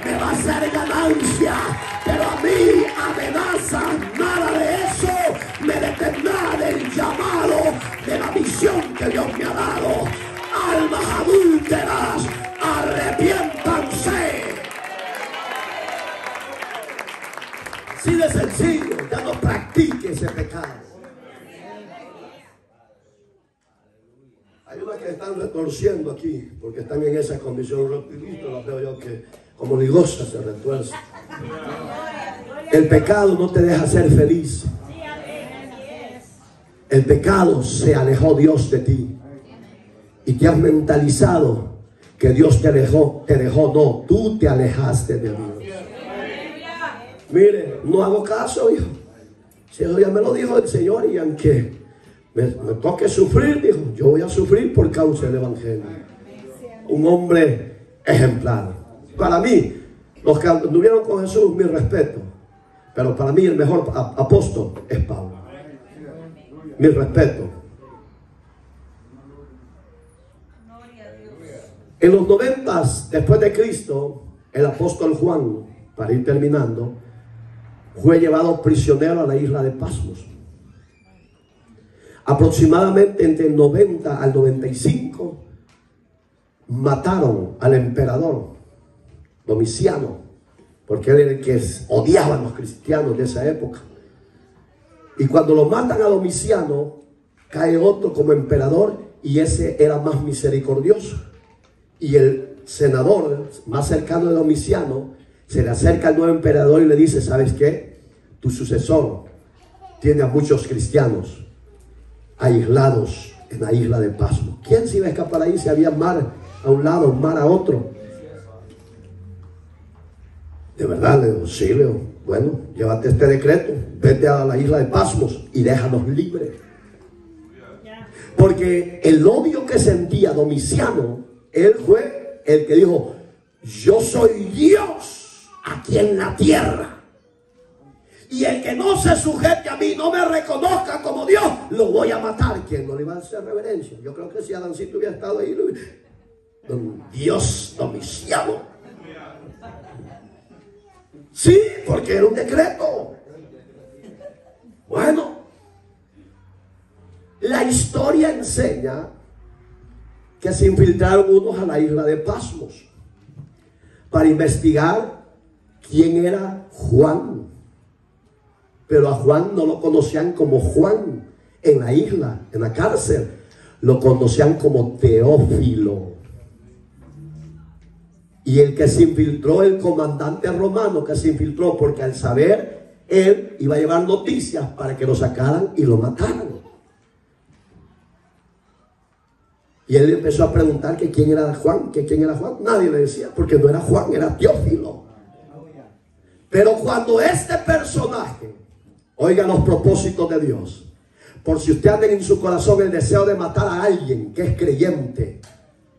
me va a ser ganancia. Pero a mí, amenaza, nada de eso me detendrá del llamado, de la misión que Dios me ha dado. Almas adúlteras, arrepiéntanse. Así de sencillo, ya no practique ese pecado. Hay unas que están retorciendo aquí porque están en esa condición. Rapidito las veo yo que como ligosa se retuerce. El pecado no te deja ser feliz. El pecado se alejó Dios de ti. Y te has mentalizado que Dios te dejó. No, tú te alejaste de Dios. Mire, no hago caso, hijo. Si eso ya me lo dijo el Señor, y aunque me toque sufrir, dijo, yo voy a sufrir por causa del evangelio. Un hombre ejemplar. Para mí, los que anduvieron con Jesús, mi respeto. Pero para mí el mejor apóstol es Pablo. Mi respeto. En los 90, después de Cristo, el apóstol Juan, para ir terminando, fue llevado prisionero a la isla de Patmos. Aproximadamente entre el 90 al 95 mataron al emperador Domiciano, porque él era el que odiaba a los cristianos de esa época. Y cuando lo matan a Domiciano, cae otro como emperador, y ese era más misericordioso. Y el senador más cercano de Domiciano se le acerca al nuevo emperador y le dice: ¿sabes qué? Tu sucesor tiene a muchos cristianos aislados en la isla de Patmos. ¿Quién se iba a escapar ahí si había mar a un lado, mar a otro? De verdad, le digo, sí, Leo. Bueno, llévate este decreto, vete a la isla de Patmos y déjanos libres. Porque el odio que sentía Domiciano, él fue el que dijo: yo soy Dios aquí en la tierra, y el que no se sujete a mí, no me reconozca como Dios, lo voy a matar. ¿Quién no le iba a hacer reverencia? Yo creo que si Adancito hubiera estado ahí, Dios Domiciano. Sí, porque era un decreto. Bueno, la historia enseña que se infiltraron unos a la isla de Patmos para investigar quién era Juan. Pero a Juan no lo conocían como Juan en la isla, en la cárcel. Lo conocían como Teófilo. Y el que se infiltró, el comandante romano que se infiltró, porque al saber, él iba a llevar noticias para que lo sacaran y lo mataran. Y él empezó a preguntar que quién era Juan, que quién era Juan. Nadie le decía, porque no era Juan, era Teófilo. Pero cuando este personaje, oiga los propósitos de Dios, por si usted anda en su corazón el deseo de matar a alguien que es creyente,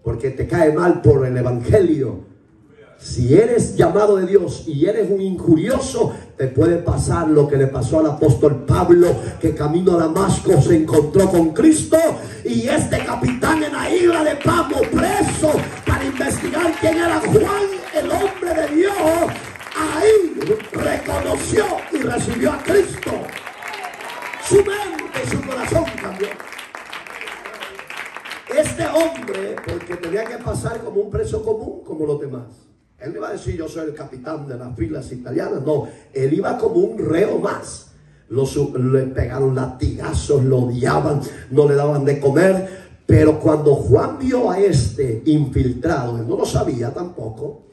porque te cae mal por el evangelio, si eres llamado de Dios y eres un injurioso, te puede pasar lo que le pasó al apóstol Pablo, que camino a Damasco se encontró con Cristo, y este capitán en la isla de Patmos, preso para investigar quién era Juan, el hombre de Dios, ahí reconoció y recibió a Cristo. Su mente y su corazón cambió. Este hombre, porque tenía que pasar como un preso común, como los demás. Él no iba a decir: yo soy el capitán de las filas italianas. No, él iba como un reo más. Le pegaron latigazos, lo odiaban, no le daban de comer. Pero cuando Juan vio a este infiltrado, él no lo sabía tampoco,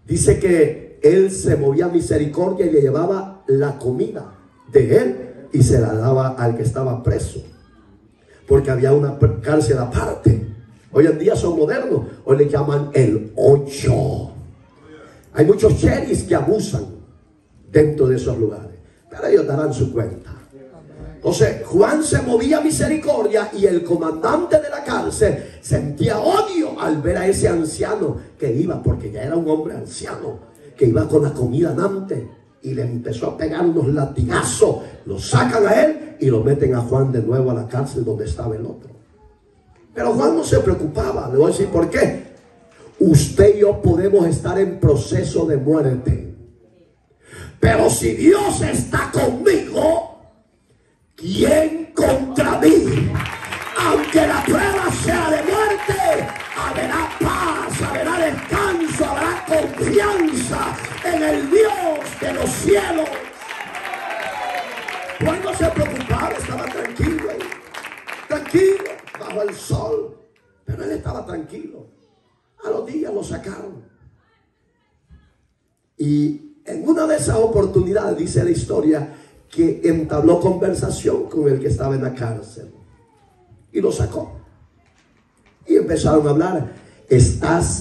dice que él se movía a misericordia y le llevaba la comida de él y se la daba al que estaba preso, porque había una cárcel aparte. Hoy en día son modernos, hoy le llaman el 8. Hay muchos sheriffs que abusan dentro de esos lugares, pero ellos darán su cuenta. Entonces Juan se movía a misericordia y el comandante de la cárcel sentía odio al ver a ese anciano que iba, porque ya era un hombre anciano, que iba con la comida andante, y le empezó a pegar unos latigazos. Lo sacan a él y lo meten a Juan de nuevo a la cárcel donde estaba el otro. Pero Juan no se preocupaba. Le voy a decir por qué. Usted y yo podemos estar en proceso de muerte, pero si Dios está conmigo, ¿quién contra mí? Aunque la prueba sea de muerte, habrá paz, habrá descanso, habrá confianza en el Dios de los cielos. Juan no se preocupaba, estaba tranquilo ahí, tranquilo, bajo el sol, pero él estaba tranquilo. A los días lo sacaron, y en una de esas oportunidades dice la historia que entabló conversación con el que estaba en la cárcel y lo sacó, y empezaron a hablar.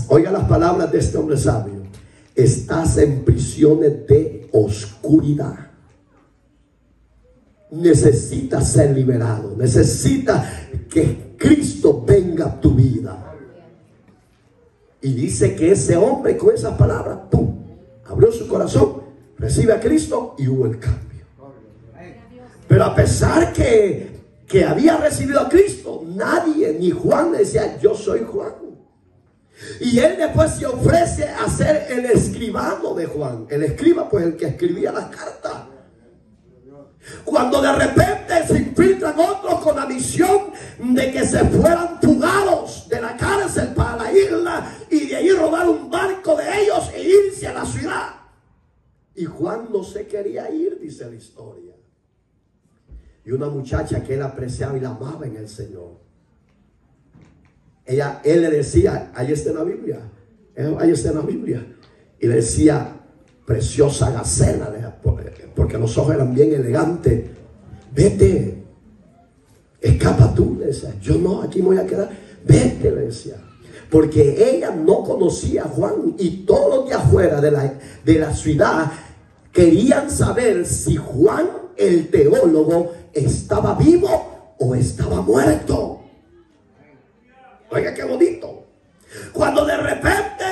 Oiga las palabras de este hombre sabio: estás en prisiones de oscuridad, necesitas ser liberado, necesitas que Cristo venga a tu vida. Y dice que ese hombre, con esas palabras, ¡pum!, abrió su corazón, recibe a Cristo y hubo el cambio. Pero a pesar que había recibido a Cristo, nadie, ni Juan, le decía: yo soy Juan. Y él después se ofrece a ser el escribano de Juan. El escriba, pues el que escribía las cartas. Cuando de repente se infiltran otros con la misión de que se fueran fugados de la cárcel para la isla y de ahí robar un barco de ellos e irse a la ciudad. Y Juan no se quería ir, dice la historia. Y una muchacha que él apreciaba y la amaba en el Señor, él le decía, ahí está en la Biblia, ahí está en la Biblia, y le decía: preciosa gacela, porque los ojos eran bien elegantes, vete, escapa tú, le decía. Yo no, aquí me voy a quedar, vete, le decía. Porque ella no conocía a Juan, y todos los días fuera de la ciudad querían saber si Juan el teólogo estaba vivo o estaba muerto. Oiga qué bonito. Cuando de repente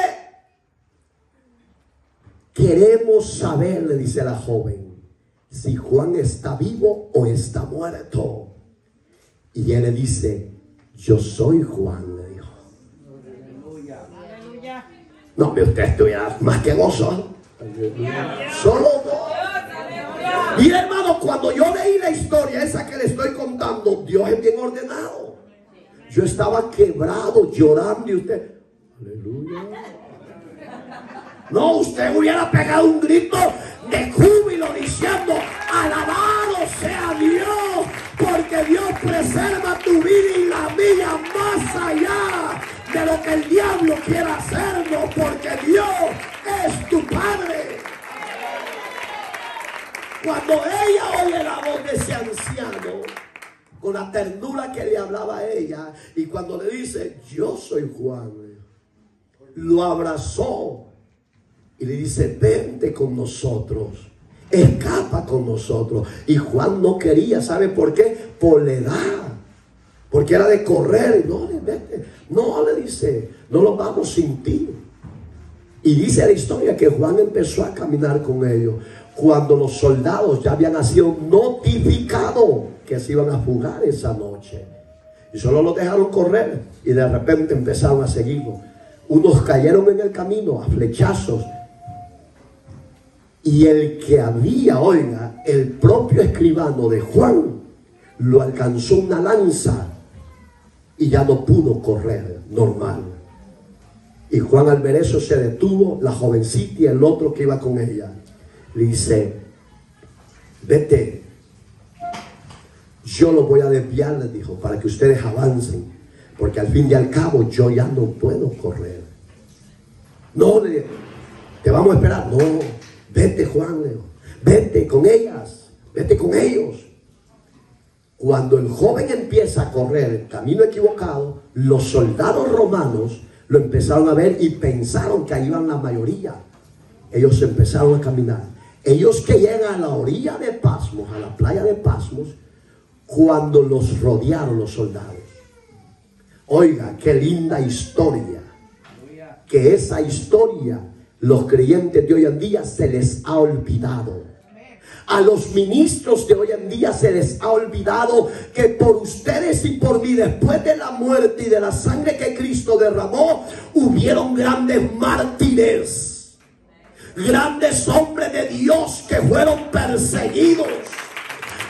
queremos saber, le dice la joven, si Juan está vivo o está muerto. Y él le dice: yo soy Juan, le dijo. No, que usted estuviera más que gozo. Solo vos. Y hermano, cuando yo leí la historia esa que le estoy contando, Dios es bien ordenado. Yo estaba quebrado, llorando, y usted, aleluya. No, usted hubiera pegado un grito de júbilo diciendo: alabado sea Dios, porque Dios preserva tu vida y la mía más allá de lo que el diablo quiera hacernos, porque Dios es tu Padre. Cuando ella oye la voz de ese anciano, con la ternura que le hablaba a ella, y cuando le dice: yo soy Juan, lo abrazó y le dice: vente con nosotros, escapa con nosotros. Y Juan no quería, ¿sabe por qué? Por la edad, porque era de correr. No, vete. No, le dice: no nos vamos sin ti. Y dice la historia que Juan empezó a caminar con ellos cuando los soldados ya habían sido notificados que se iban a fugar esa noche, y solo los dejaron correr, y de repente empezaron a seguirlos. Unos cayeron en el camino a flechazos, y el que había, oiga, el propio escribano de Juan, lo alcanzó una lanza y ya no pudo correr normal. Y Juan, al ver eso, se detuvo. La jovencita y el otro que iba con ella le dice: vete, yo los voy a desviar, les dijo, para que ustedes avancen. porque al fin y al cabo yo ya no puedo correr. No, te vamos a esperar. No, vete, Juan, vete con ellas, vete con ellos. Cuando el joven empieza a correr el camino equivocado, los soldados romanos lo empezaron a ver y pensaron que ahí iban la mayoría. Ellos empezaron a caminar. Ellos que llegan a la orilla de Pasmos, a la playa de Pasmos, cuando los rodearon los soldados. Oiga, qué linda historia. Que esa historia, los creyentes de hoy en día se les ha olvidado. A los ministros de hoy en día se les ha olvidado que por ustedes y por mí, después de la muerte y de la sangre que Cristo derramó, hubieron grandes mártires, grandes hombres de Dios que fueron perseguidos,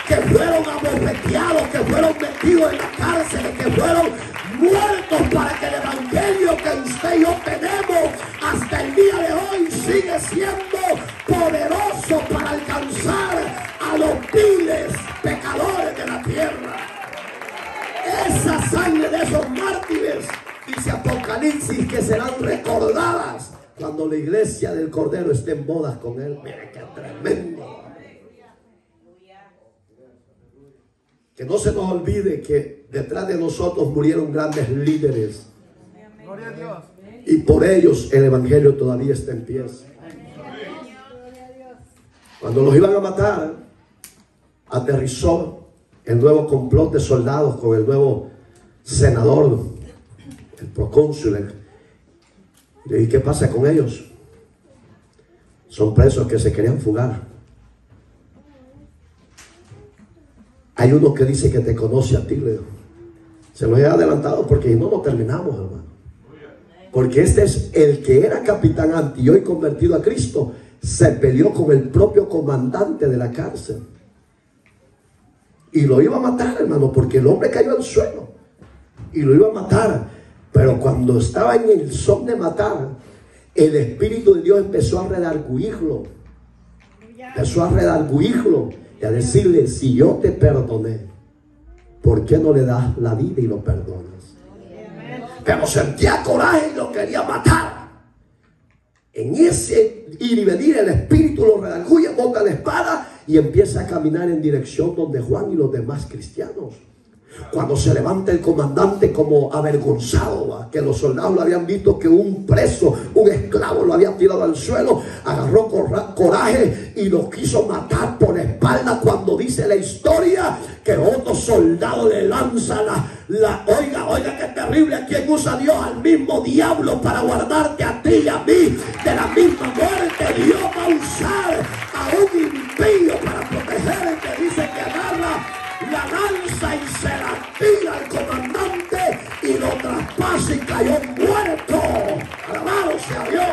que fueron abofeteados, que fueron metidos en la cárcel, que fueron muertos para que el evangelio que usted y yo tenemos hasta el día de hoy sigue siendo poderoso para alcanzar a los viles pecadores de la tierra. Esa sangre de esos mártires, dice Apocalipsis, que serán recordadas cuando la iglesia del Cordero esté en bodas con él. Mira qué tremendo. Que no se nos olvide que detrás de nosotros murieron grandes líderes. Gloria a Dios. Y por ellos el evangelio todavía está en pie. Cuando los iban a matar, aterrizó el nuevo complot de soldados con el nuevo senador, el procónsul. Y le dije, ¿qué pasa con ellos? Son presos que se querían fugar. Hay uno que dice que te conoce a ti, Leo. Se lo he adelantado porque no terminamos, hermano. Porque este es el que era capitán antes y hoy convertido a Cristo. Se peleó con el propio comandante de la cárcel. Y lo iba a matar, hermano, porque el hombre cayó al suelo. Y lo iba a matar. Pero cuando estaba en el son de matar, el Espíritu de Dios empezó a redarguirlo. Empezó a redarguirlo. Y a decirle, si yo te perdoné, ¿por qué no le das la vida y lo perdonas? Pero sentía coraje y lo quería matar. En ese ir y venir, el Espíritu lo redarguye, bota la espada y empieza a caminar en dirección donde Juan y los demás cristianos. Cuando se levanta el comandante como avergonzado, que los soldados lo habían visto que un preso, un esclavo lo había tirado al suelo, agarró coraje y lo quiso matar por la espalda. Cuando dice la historia que otro soldado le lanza oiga qué terrible, ¿a quién usa Dios? Al mismo diablo para guardarte a ti y a mí de la misma muerte. Dios va a usar a un impío para protegerte. Dice que agarra la lanza y se la tira al comandante y lo traspasa y cayó muerto. Alabado sea Dios.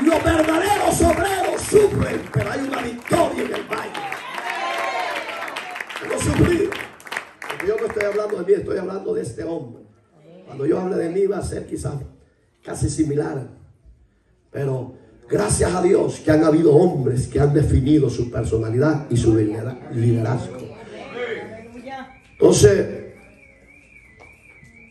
Los verdaderos obreros sufren, pero hay una victoria en el valle. No sufrir, porque yo no estoy hablando de mí, estoy hablando de este hombre. Cuando yo hable de mí va a ser quizás casi similar, pero gracias a Dios que han habido hombres que han definido su personalidad y su liderazgo. Entonces,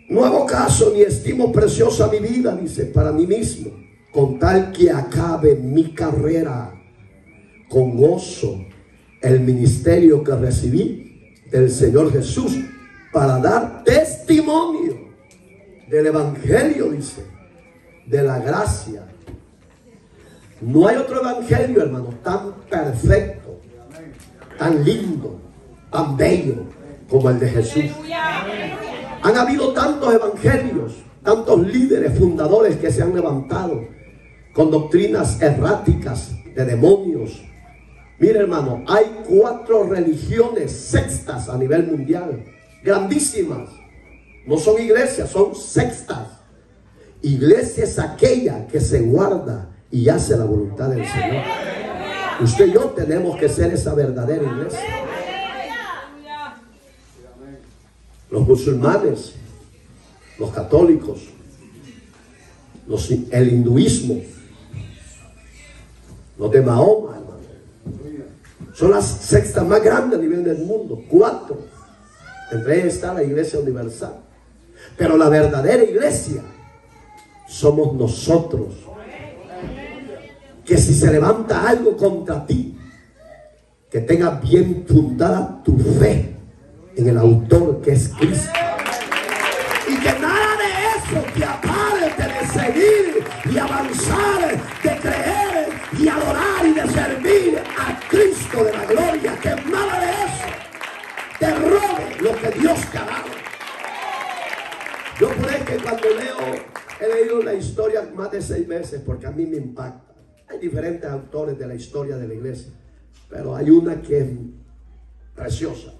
no hago caso ni estimo preciosa mi vida, dice, para mí mismo, con tal que acabe mi carrera con gozo, el ministerio que recibí del Señor Jesús, para dar testimonio del evangelio, dice, de la gracia. No hay otro evangelio, hermano, tan perfecto, tan lindo, tan bello como el de Jesús. Han habido tantos evangelios, tantos líderes fundadores que se han levantado con doctrinas erráticas de demonios. Mire, hermano, hay 4 religiones sextas a nivel mundial, grandísimas. No son iglesias, son sextas. Iglesia es aquella que se guarda y hace la voluntad del Señor. Usted y yo tenemos que ser esa verdadera iglesia. Los musulmanes, los católicos, el hinduismo, los de Mahoma, hermano, son las sextas más grandes a nivel del mundo. 4. Entre ellas está la iglesia universal. Pero la verdadera iglesia somos nosotros. Que si se levanta algo contra ti, que tengas bien fundada tu fe en el autor que es Cristo. Y que nada de eso te aparte de seguir y avanzar, de creer y adorar y de servir a Cristo de la gloria. Que nada de eso te robe lo que Dios te ha dado. Yo por eso que cuando he leído la historia más de 6 veces porque a mí me impacta. Hay diferentes autores de la historia de la iglesia, pero hay una que es preciosa.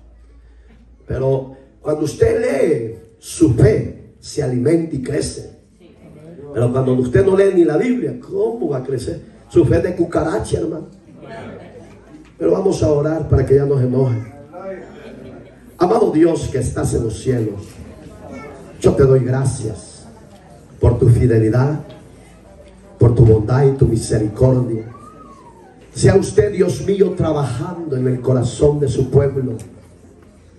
Pero cuando usted lee, su fe se alimenta y crece. Pero cuando usted no lee ni la Biblia, ¿cómo va a crecer? Su fe es de cucaracha, hermano. Pero vamos a orar para que ya no se enoje. Amado Dios que estás en los cielos, yo te doy gracias por tu fidelidad, por tu bondad y tu misericordia. Sea usted, Dios mío, trabajando en el corazón de su pueblo.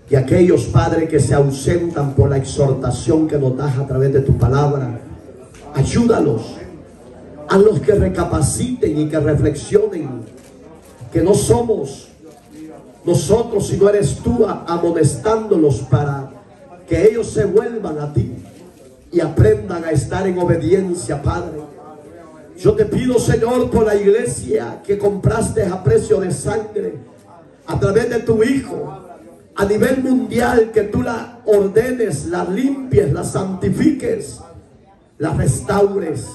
Y aquellos, Padre, que se ausentan por la exhortación que nos das a través de tu palabra, ayúdalos. A los que recapaciten y que reflexionen que no somos nosotros, sino eres tú amonestándolos para que ellos se vuelvan a ti y aprendan a estar en obediencia, Padre. Yo te pido, Señor, por la iglesia que compraste a precio de sangre a través de tu Hijo a nivel mundial, que tú la ordenes, la limpies, la santifiques, la restaures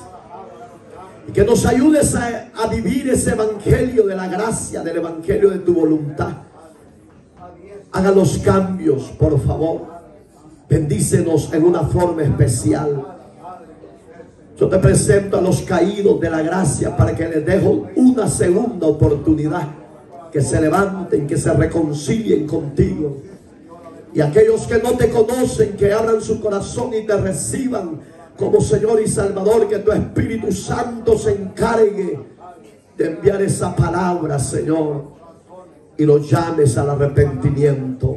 y que nos ayudes a vivir ese evangelio de la gracia, del evangelio de tu voluntad. Haga los cambios, por favor. Bendícenos en una forma especial. Yo te presento a los caídos de la gracia para que les dejo una segunda oportunidad, que se levanten, que se reconcilien contigo. Y aquellos que no te conocen, que abran su corazón y te reciban como Señor y Salvador. Que tu Espíritu Santo se encargue de enviar esa palabra, Señor, y los llames al arrepentimiento.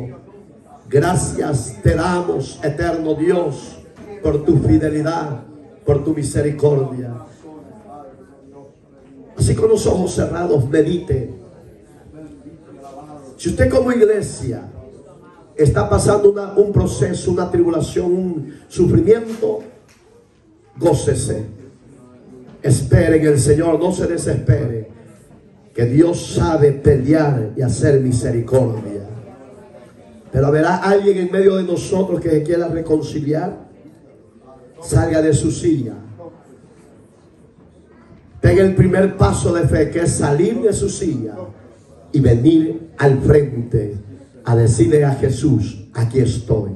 Gracias te damos, eterno Dios, por tu fidelidad, por tu misericordia. Así con los ojos cerrados, medite. Si usted como iglesia está pasando un proceso, una tribulación, un sufrimiento, gócese. Espere en el Señor, no se desespere, que Dios sabe pelear y hacer misericordia. Pero habrá alguien en medio de nosotros que se quiera reconciliar. Salga de su silla, tenga el primer paso de fe, que es salir de su silla y venir al frente a decirle a Jesús: aquí estoy.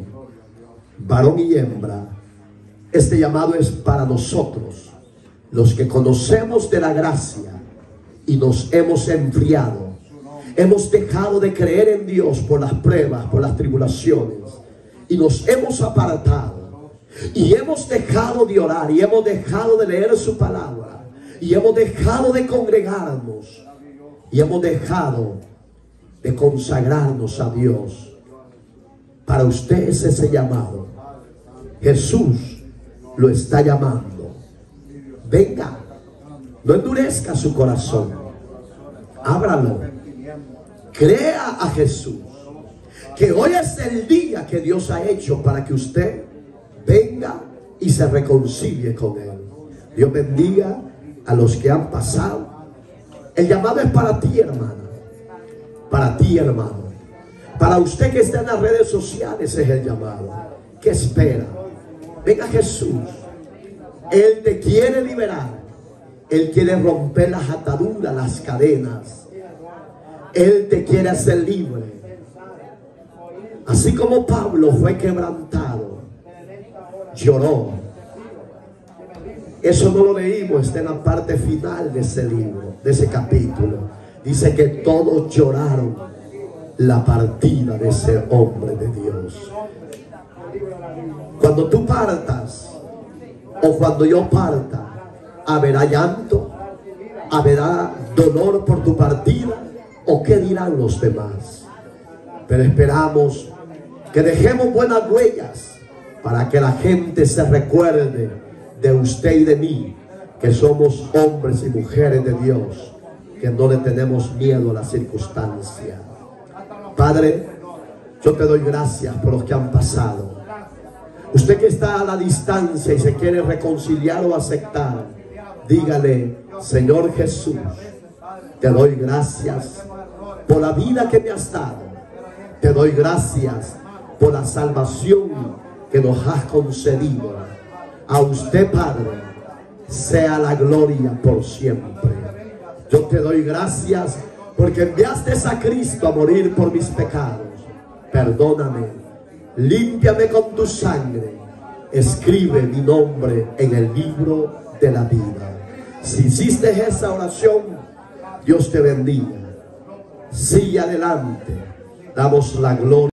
Varón y hembra, este llamado es para nosotros, los que conocemos de la gracia y nos hemos enfriado, hemos dejado de creer en Dios por las pruebas, por las tribulaciones, y nos hemos apartado. Y hemos dejado de orar, y hemos dejado de leer su palabra, y hemos dejado de congregarnos, y hemos dejado de consagrarnos a Dios. Para usted es ese llamado. Jesús lo está llamando. Venga, no endurezca su corazón, ábralo, crea a Jesús, que hoy es el día que Dios ha hecho para que usted venga y se reconcilie con Él. Dios bendiga a los que han pasado. El llamado es para ti, hermana, para ti, hermano. Para usted que está en las redes sociales es el llamado. ¿Qué espera? Venga Jesús. Él te quiere liberar. Él quiere romper las ataduras, las cadenas. Él te quiere hacer libre. Así como Pablo fue quebrantado, lloró. Eso no lo leímos, está en la parte final de ese libro, de ese capítulo. Dice que todos lloraron la partida de ese hombre de Dios. Cuando tú partas, o cuando yo parta, habrá llanto, habrá dolor por tu partida, o qué dirán los demás. Pero esperamos Que dejemos buenas huellas para que la gente se recuerde de usted y de mí, que somos hombres y mujeres de Dios, que no le tenemos miedo a la circunstancia. Padre, yo te doy gracias por los que han pasado. Usted que está a la distancia y se quiere reconciliar o aceptar, dígale: Señor Jesús, te doy gracias por la vida que me has dado. Te doy gracias por la salvación que nos has concedido. A usted, Padre, sea la gloria por siempre. Yo te doy gracias porque enviaste a Cristo a morir por mis pecados. Perdóname, límpiame con tu sangre, escribe mi nombre en el libro de la vida. Si hiciste esa oración, Dios te bendiga. Sigue adelante, damos la gloria.